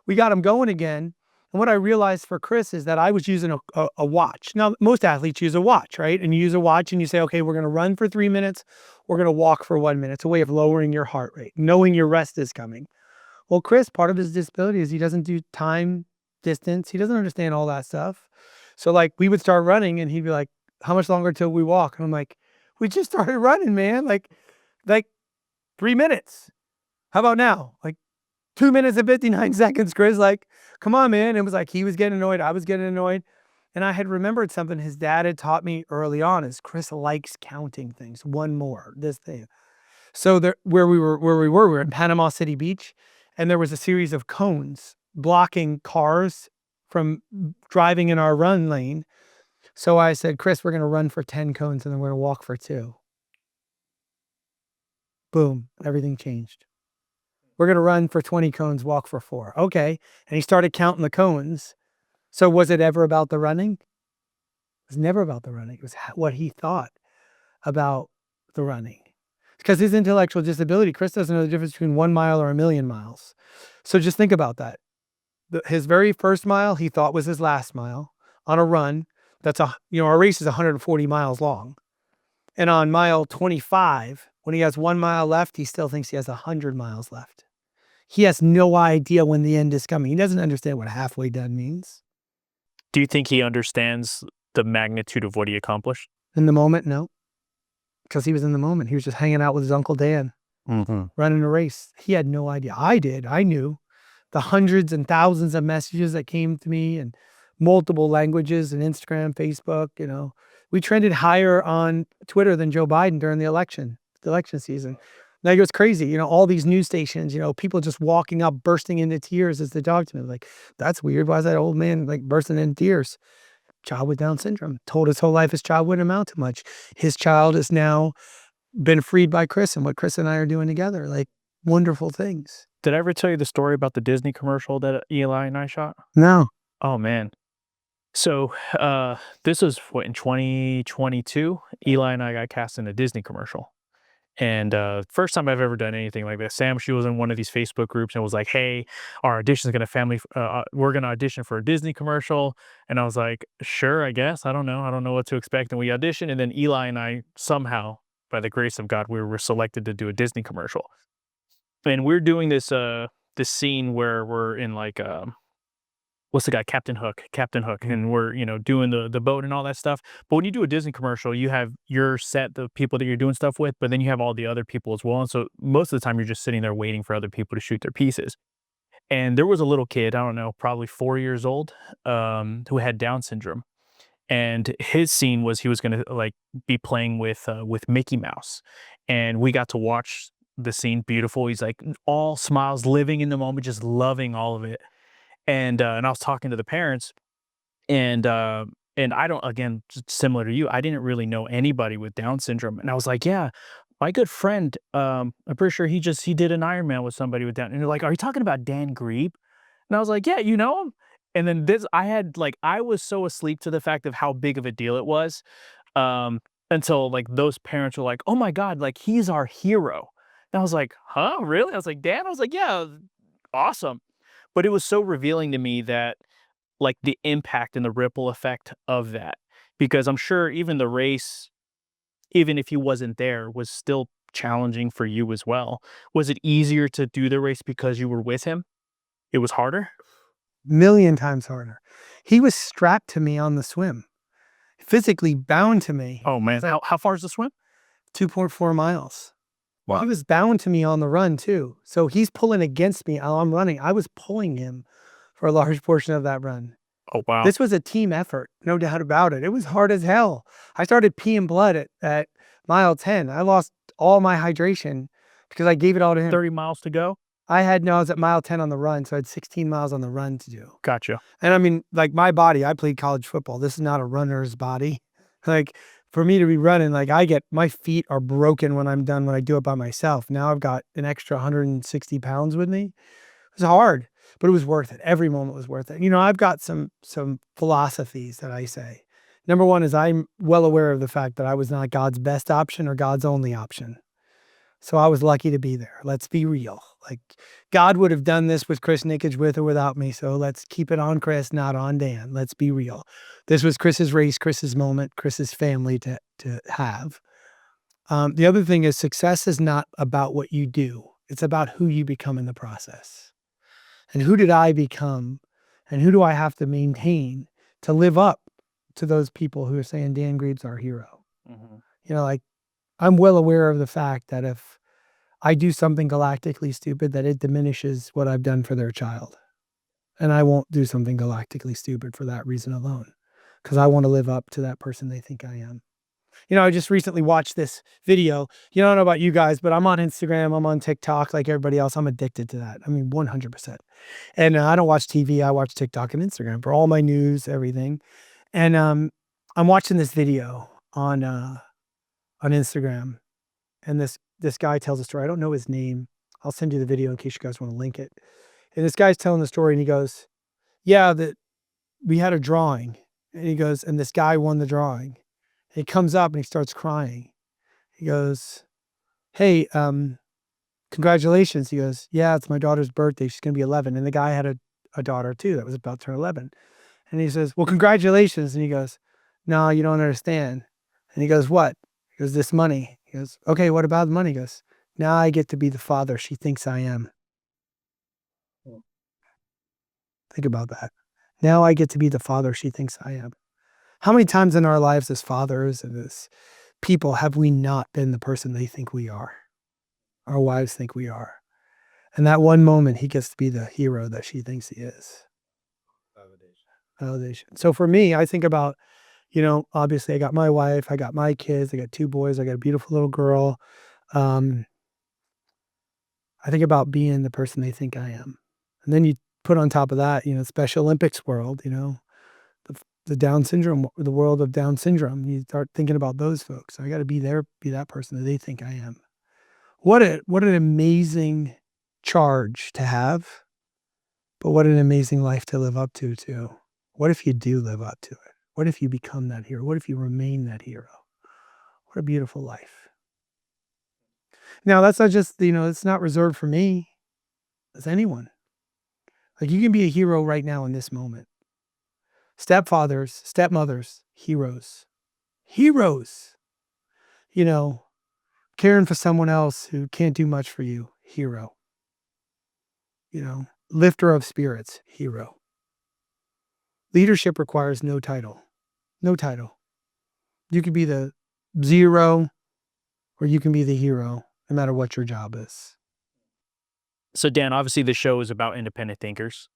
we got him going again. And what I realized for Chris is that I was using a watch. Now, most athletes use a watch, right? And you use a watch and you say, okay, we're going to run for 3 minutes. We're going to walk for 1 minute. It's a way of lowering your heart rate, knowing your rest is coming. Well, Chris, part of his disability is he doesn't do time, distance. He doesn't understand all that stuff. So we would start running and he'd be like, how much longer till we walk? And I'm like, we just started running, man. Like 3 minutes. How about now? 2 minutes and 59 seconds, Chris. Come on, man. It was he was getting annoyed. I was getting annoyed. And I had remembered something his dad had taught me early on is Chris likes counting things. One more, this thing. So where we were in Panama City Beach, and there was a series of cones blocking cars from driving in our run lane. So I said, Chris, we're going to run for 10 cones and then we're going to walk for 2. Boom, everything changed. We're going to run for 20 cones, walk for 4. Okay. And he started counting the cones. So was it ever about the running? It was never about the running. It was what he thought about the running. Because his intellectual disability, Chris doesn't know the difference between 1 mile or 1,000,000 miles. So just think about that. His very first mile, he thought was his last mile on a run. That's our race is 140 miles long. And on mile 25, when he has 1 mile left, he still thinks he has 100 miles left. He has no idea when the end is coming. He doesn't understand what halfway done means. Do you think he understands the magnitude of what he accomplished? In the moment, no. Because he was in the moment. He was just hanging out with his Uncle Dan, running a race. He had no idea. I did. I knew. the hundreds and thousands of messages that came to me in multiple languages and Instagram, Facebook, we trended higher on Twitter than Joe Biden during the election season. Now it was crazy, all these news stations, people just walking up, bursting into tears as they talked to me. Like, that's weird. Why is that old man like bursting into tears? Child with Down syndrome. Told his whole life his child wouldn't amount to much. His child has now been freed by Chris and what Chris and I are doing together. Like, wonderful things. Did I ever tell you the story about the Disney commercial that Eli and I shot? No. Oh man. So this was in 2022. Eli and I got cast in a Disney commercial. And first time I've ever done anything like this. Sam, she was in one of these Facebook groups and was like, "Hey, our audition is we're gonna audition for a Disney commercial." And I was like, "Sure, I guess. I don't know what to expect." And we auditioned, and then Eli and I somehow, by the grace of God, we were selected to do a Disney commercial. And we're doing this scene where we're in like what's the guy, Captain Hook, and we're doing the boat and all that stuff. But when you do a Disney commercial, you have your set, the people that you're doing stuff with, but then you have all the other people as well. And so most of the time you're just sitting there waiting for other people to shoot their pieces. And there was a little kid, I don't know, probably 4 years old, who had Down syndrome. And his scene was he was going to like be playing with Mickey Mouse, and we got to watch the scene. Beautiful. He's like all smiles, living in the moment, just loving all of it. And I was talking to the parents, and I don't, again, just similar to you, I didn't really know anybody with Down syndrome, and I was like, "Yeah, my good friend, I'm pretty sure he did an Ironman with somebody with Down." And they're like, "Are you talking about Dan Grieb?" And I was like, "Yeah, you know him." And then I was so asleep to the fact of how big of a deal it was, until like those parents were like, "Oh my God, like he's our hero." And I was like, "Huh, really?" I was like, "Dan?" I was like, "Yeah, awesome." But it was so revealing to me that, like, the impact and the ripple effect of that, because I'm sure even the race, even if he wasn't there, was still challenging for you as well. Was it easier to do the race because you were with him? It was harder? Million times harder. He was strapped to me on the swim, physically bound to me. Oh, man. How far is the swim? 2.4 miles. Wow. He was bound to me on the run too. So he's pulling against me while I'm running. I was pulling him for a large portion of that run. Oh, wow. This was a team effort, no doubt about it. It was hard as hell. I started peeing blood at mile 10. I lost all my hydration because I gave it all to him. 30 miles to go? I was at mile 10 on the run, so I had 16 miles on the run to do. Gotcha. And I mean, like my body, I played college football. This is not a runner's body. Like for me to be running, like my feet are broken when I'm done when I do it by myself. Now I've got an extra 160 pounds with me. It was hard, but it was worth it. Every moment was worth it. I've got some philosophies that I say. Number one is I'm well aware of the fact that I was not God's best option or God's only option. So I was lucky to be there. Let's be real. Like God would have done this with Chris Nickage with or without me. So let's keep it on Chris, not on Dan. Let's be real. This was Chris's race, Chris's moment, Chris's family to have. The other thing is success is not about what you do. It's about who you become in the process. And who did I become? And who do I have to maintain to live up to those people who are saying Dan Grieb's our hero? Mm-hmm. Like I'm well aware of the fact that if I do something galactically stupid, that it diminishes what I've done for their child. And I won't do something galactically stupid for that reason alone, because I want to live up to that person they think I am. I just recently watched this video. I don't know about you guys, but I'm on Instagram. I'm on TikTok like everybody else. I'm addicted to that. I mean, 100%. And I don't watch TV. I watch TikTok and Instagram for all my news, everything. And I'm watching this video on Instagram. And this guy tells a story. I don't know his name. I'll send you the video in case you guys want to link it. And this guy's telling the story and he goes, "Yeah, that we had a drawing." And he goes, and this guy won the drawing. He comes up and he starts crying. He goes, "Hey, congratulations." He goes, "Yeah, it's my daughter's birthday. She's going to be 11. And the guy had a daughter too that was about to turn 11. And he says, "Well, congratulations." And he goes, "No, you don't understand." And he goes, "What?" He goes, "This money." He goes, "Okay, what about the money?" He goes, "Now I get to be the father she thinks I am." Think about that. Now I get to be the father she thinks I am. How many times in our lives as fathers and as people have we not been the person they think we are? Our wives think we are. And that one moment, he gets to be the hero that she thinks he is. Validation. So for me, I think about, obviously I got my wife, I got my kids, I got 2 boys, I got a beautiful little girl. I think about being the person they think I am. And then you put on top of that, Special Olympics world, the Down syndrome, the world of Down syndrome. You start thinking about those folks. I got to be that person that they think I am. What an amazing charge to have, but what an amazing life to live up to too. What if you do live up to it? What if you become that hero? What if you remain that hero? What a beautiful life. Now, that's not just, it's not reserved for me. It's anyone. Like, you can be a hero right now in this moment. Stepfathers, stepmothers, heroes. Heroes. Caring for someone else who can't do much for you, hero. Lifter of spirits, hero. Leadership requires no title. No title. You could be the 0 or you can be the hero, no matter what your job is. So Dan, obviously the show is about independent thinkers.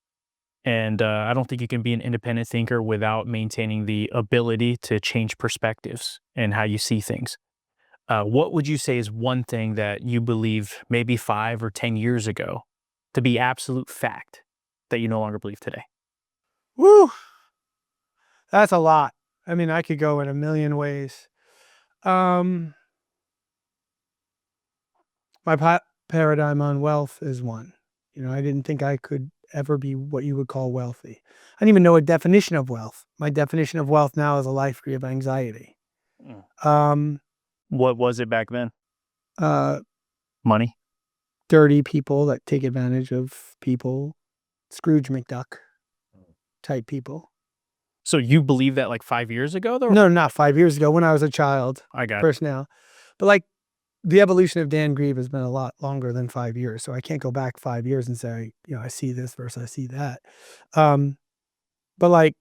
And I don't think you can be an independent thinker without maintaining the ability to change perspectives and how you see things. What would you say is one thing that you believe maybe 5 or 10 years ago to be absolute fact that you no longer believe today? Woo! That's a lot. I mean, I could go in a million ways. My paradigm on wealth is one. I didn't think I could ever be what you would call wealthy. I didn't even know a definition of wealth. My definition of wealth now is a life free of anxiety. What was it back then? Uh, Money? Dirty people that take advantage of people. Scrooge McDuck type people. So you believe that like 5 years ago, though? No, not 5 years ago when I was a child. I got it. First now. But like the evolution of Dan Grieb has been a lot longer than 5 years. So I can't go back 5 years and say, I see this versus I see that. But like,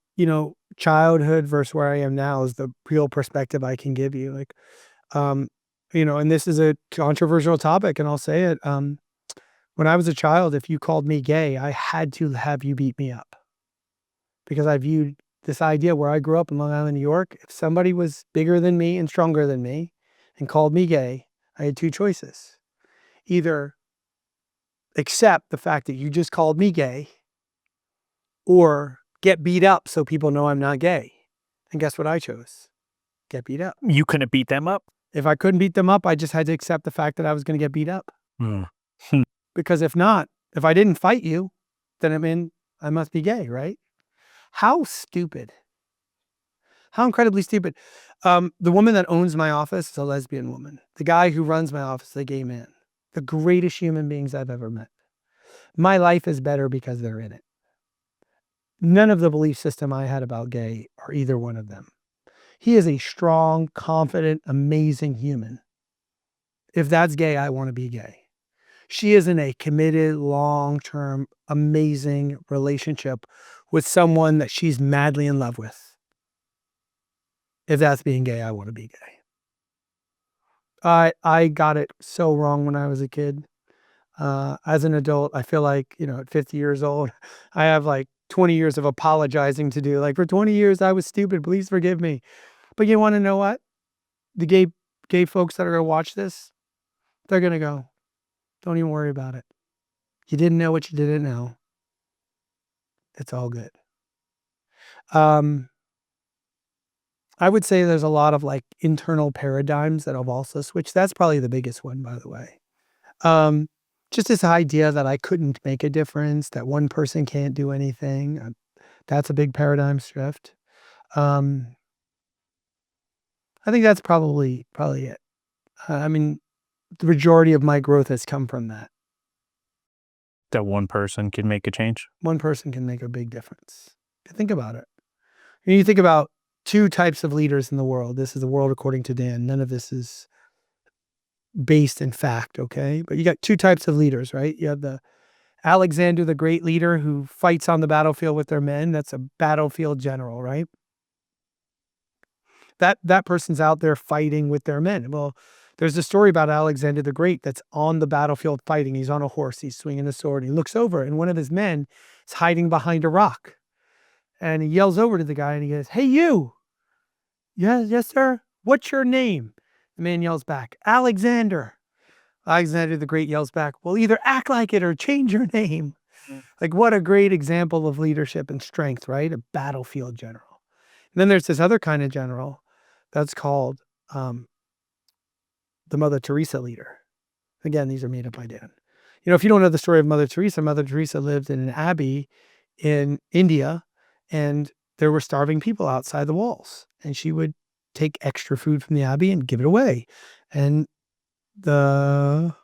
childhood versus where I am now is the real perspective I can give you. Like, and this is a controversial topic and I'll say it. When I was a child, if you called me gay, I had to have you beat me up because I viewed this idea where I grew up in Long Island, New York. If somebody was bigger than me and stronger than me and called me gay, I had 2 choices. Either accept the fact that you just called me gay or get beat up so people know I'm not gay. And guess what I chose? Get beat up. You couldn't beat them up? If I couldn't beat them up, I just had to accept the fact that I was going to get beat up. Because if not, if I didn't fight you, then I must be gay, right? How stupid. How incredibly stupid. The woman that owns my office is a lesbian woman. The guy who runs my office is a gay man. The greatest human beings I've ever met. My life is better because they're in it. None of the belief system I had about gay are either one of them. He is a strong, confident, amazing human. If that's gay, I want to be gay. She is in a committed, long-term, amazing relationship with someone that she's madly in love with. If that's being gay, I want to be gay. I got it so wrong when I was a kid. As an adult, I feel like, at 50 years old, I have like 20 years of apologizing to do. Like for 20 years, I was stupid. Please forgive me. But you want to know what? The gay folks that are going to watch this, they're going to go, don't even worry about it. You didn't know what you didn't know. It's all good. I would say there's a lot of like internal paradigms that have also switched. That's probably the biggest one, by the way. Just this idea that I couldn't make a difference, that one person can't do anything. That's a big paradigm shift. I think that's probably it. The majority of my growth has come from that. That one person can make a change? One person can make a big difference. Think about it. You think about 2 types of leaders in the world. This is the world according to Dan. None of this is based in fact, okay? But you got 2 types of leaders, right? You have the Alexander the Great leader who fights on the battlefield with their men. That's a battlefield general, right? That person's out there fighting with their men. Well, There's a story about Alexander the Great that's on the battlefield fighting. He's on a horse. He's swinging a sword. He looks over, and one of his men is hiding behind a rock. And he yells over to the guy, and he goes, "Hey, you." "Yes, yes, sir. What's your name?" The man yells back, "Alexander." Alexander the Great yells back, "Well, either act like it or change your name." Like, what a great example of leadership and strength, right? A battlefield general. And then there's this other kind of general that's called the Mother Teresa leader. Again, these are made up by Dan. If you don't know the story of Mother Teresa lived in an abbey in India, and there were starving people outside the walls. And she would take extra food from the abbey and give it away. And the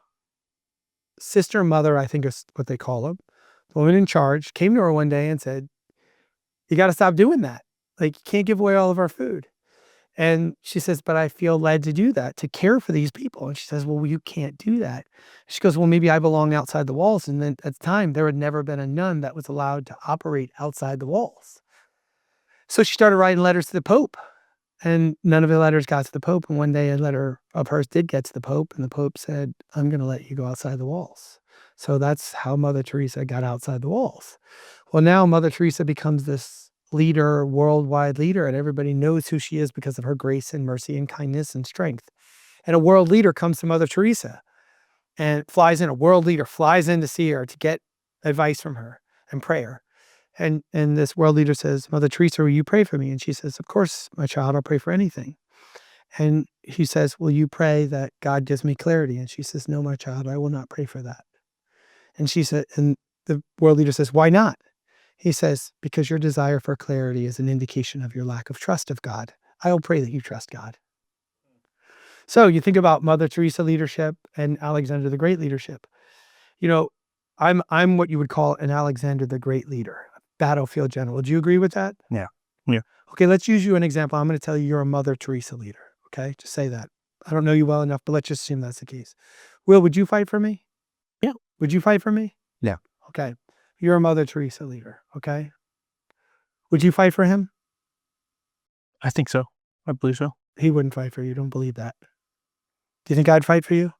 sister mother, I think is what they call them, the woman in charge, came to her one day and said, "You got to stop doing that. Like, you can't give away all of our food." And she says, "But I feel led to do that, to care for these people." And she says, "Well, you can't do that." She goes, "Well, maybe I belong outside the walls." And then at the time, there had never been a nun that was allowed to operate outside the walls. So she started writing letters to the Pope, and none of the letters got to the Pope. And one day a letter of hers did get to the Pope, and the Pope said, "I'm going to let you go outside the walls." So that's how Mother Teresa got outside the walls. Well, now Mother Teresa becomes this leader, worldwide leader, and everybody knows who she is because of her grace and mercy and kindness and strength. And a world leader comes to Mother Teresa and flies in. A world leader flies in to see her to get advice from her and prayer. And this world leader says, "Mother Teresa, will you pray for me?" And she says, "Of course, my child, I'll pray for anything." And he says, "Will you pray that God gives me clarity?" And she says, "No, my child, I will not pray for that." And she said, and the world leader says, "Why not?" He says, "Because your desire for clarity is an indication of your lack of trust of God. I will pray that you trust God." So you think about Mother Teresa leadership and Alexander the Great leadership. I'm what you would call an Alexander the Great leader, a battlefield general. Would you agree with that? Yeah. Yeah. Okay, let's use you an example. I'm going to tell you you're a Mother Teresa leader. Okay, just say that. I don't know you well enough, but let's just assume that's the case. Will, would you fight for me? Yeah. Would you fight for me? Yeah. Okay. You're a Mother Teresa leader. Okay. Would you fight for him? I think so. I believe so. He wouldn't fight for you. Don't believe that. Do you think I'd fight for you?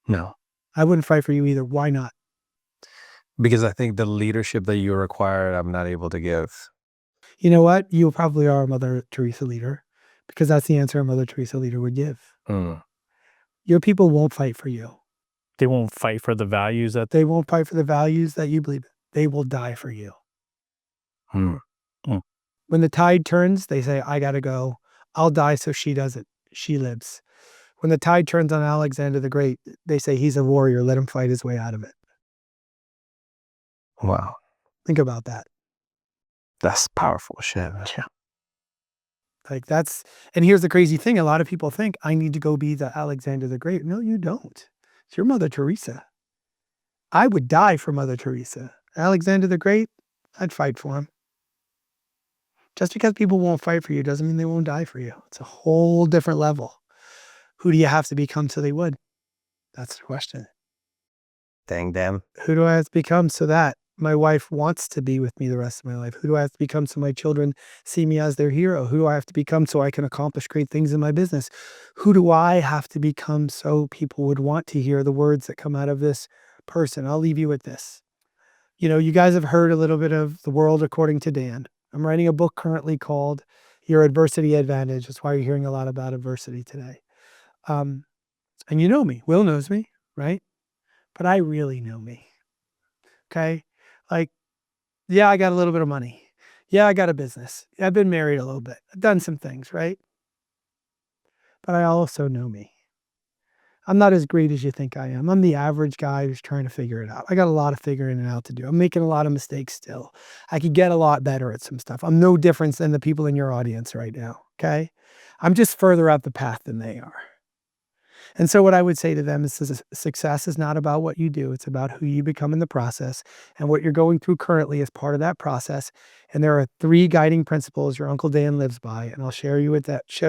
No. I wouldn't fight for you either. Why not? Because I think the leadership that you require, I'm not able to give. You know what? You probably are a Mother Teresa leader, because that's the answer a Mother Teresa leader would give. Your people won't fight for you. They won't fight for the values that They won't fight for the values that you believe in. They will die for you. When the tide turns, they say, "I got to go. I'll die so she doesn't. She lives." When the tide turns on Alexander the Great, they say, "He's a warrior. Let him fight his way out of it." Wow. Think about that. That's powerful shit. Yeah. Like, that's, and here's the crazy thing. A lot of people think I need to go be the Alexander the Great. No, you don't. It's your Mother Teresa. I would die for Mother Teresa. Alexander the Great, I'd fight for him. Just because people won't fight for you doesn't mean they won't die for you. It's a whole different level. Who do you have to become so they would? That's the question. Dang them. Who do I have to become so that my wife wants to be with me the rest of my life? Who do I have to become so my children see me as their hero? Who do I have to become so I can accomplish great things in my business? Who do I have to become so people would want to hear the words that come out of this person? I'll leave you with this. You guys have heard a little bit of The World According to Dan. I'm writing a book currently called Your Adversity Advantage. That's why you're hearing a lot about adversity today. And you know me. Will knows me, right? But I really know me. Okay? Like, yeah, I got a little bit of money. Yeah, I got a business. I've been married a little bit. I've done some things, right? But I also know me. I'm not as great as you think I am. I'm the average guy who's trying to figure it out. I got a lot of figuring it out to do. I'm making a lot of mistakes still. I could get a lot better at some stuff. I'm no different than the people in your audience right now, okay? I'm just further out the path than they are. And so what I would say to them is success is not about what you do. It's about who you become in the process. And what you're going through currently is part of that process. And there are 3 guiding principles your Uncle Dan lives by. And I'll share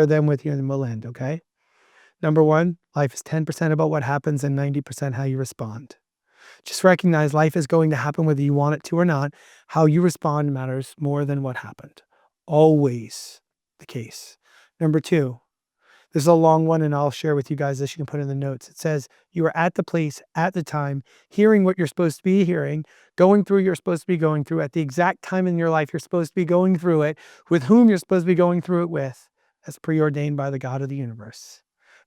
them with you and we'll end, okay? Number 1, life is 10% about what happens and 90% how you respond. Just recognize life is going to happen whether you want it to or not. How you respond matters more than what happened. Always the case. Number 2, This is a long one, and I'll share with you guys this. You can put in the notes. It says, you are at the place, at the time, hearing what you're supposed to be hearing, going through what you're supposed to be going through, at the exact time in your life you're supposed to be going through it, with whom you're supposed to be going through it with, as preordained by the God of the universe.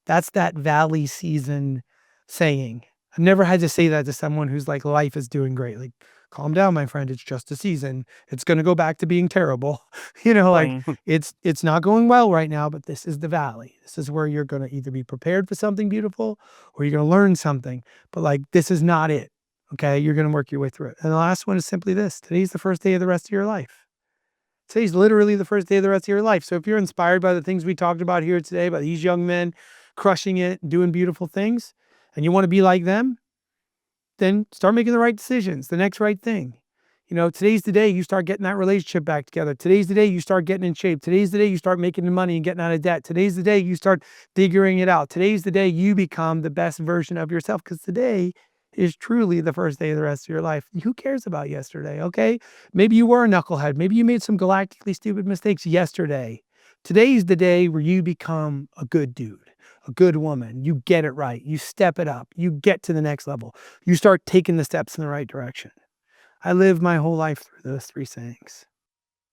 That's that valley season saying. I've never had to say that to someone who's like, life is doing great. Like, calm down, my friend. It's just a season. It's going to go back to being terrible. Like it's not going well right now, but this is the valley. This is where you're going to either be prepared for something beautiful or you're going to learn something. But like, this is not it. Okay. You're going to work your way through it. And the last one is simply this. Today's the first day of the rest of your life. Today's literally the first day of the rest of your life. So if you're inspired by the things we talked about here today, by these young men crushing it, doing beautiful things, and you want to be like them, then start making the right decisions, the next right thing. Today's the day you start getting that relationship back together. Today's the day you start getting in shape. Today's the day you start making the money and getting out of debt. Today's the day you start figuring it out. Today's the day you become the best version of yourself, because today is truly the first day of the rest of your life. Who cares about yesterday, okay? Maybe you were a knucklehead. Maybe you made some galactically stupid mistakes yesterday. Today's the day where you become a good dude, a good woman. You get it right. You step it up. You get to the next level. You start taking the steps in the right direction. I lived my whole life through those 3 sayings.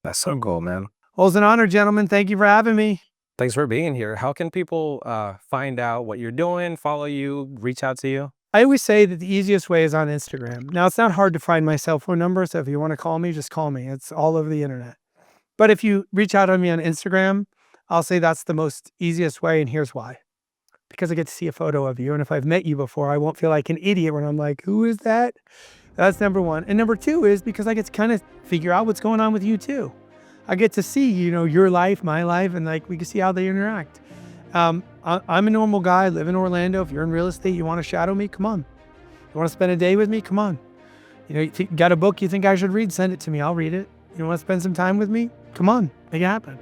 That's so cool, man. Well, it's an honor, gentlemen. Thank you for having me. Thanks for being here. How can people find out what you're doing, follow you, reach out to you? I always say that the easiest way is on Instagram. Now, it's not hard to find my cell phone number, so if you want to call me, just call me. It's all over the internet. But if you reach out on me on Instagram, I'll say that's the most easiest way, and here's why. Because I get to see a photo of you, and if I've met you before, I won't feel like an idiot when I'm like, who is that? That's number one. And number two is because I get to kind of figure out what's going on with you too. I get to see, your life, my life, and like we can see how they interact. I'm a normal guy, live in Orlando. If you're in real estate, you want to shadow me, come on. You want to spend a day with me? Come on. You got a book you think I should read? Send it to me. I'll read it. You want to spend some time with me? Come on, make it happen.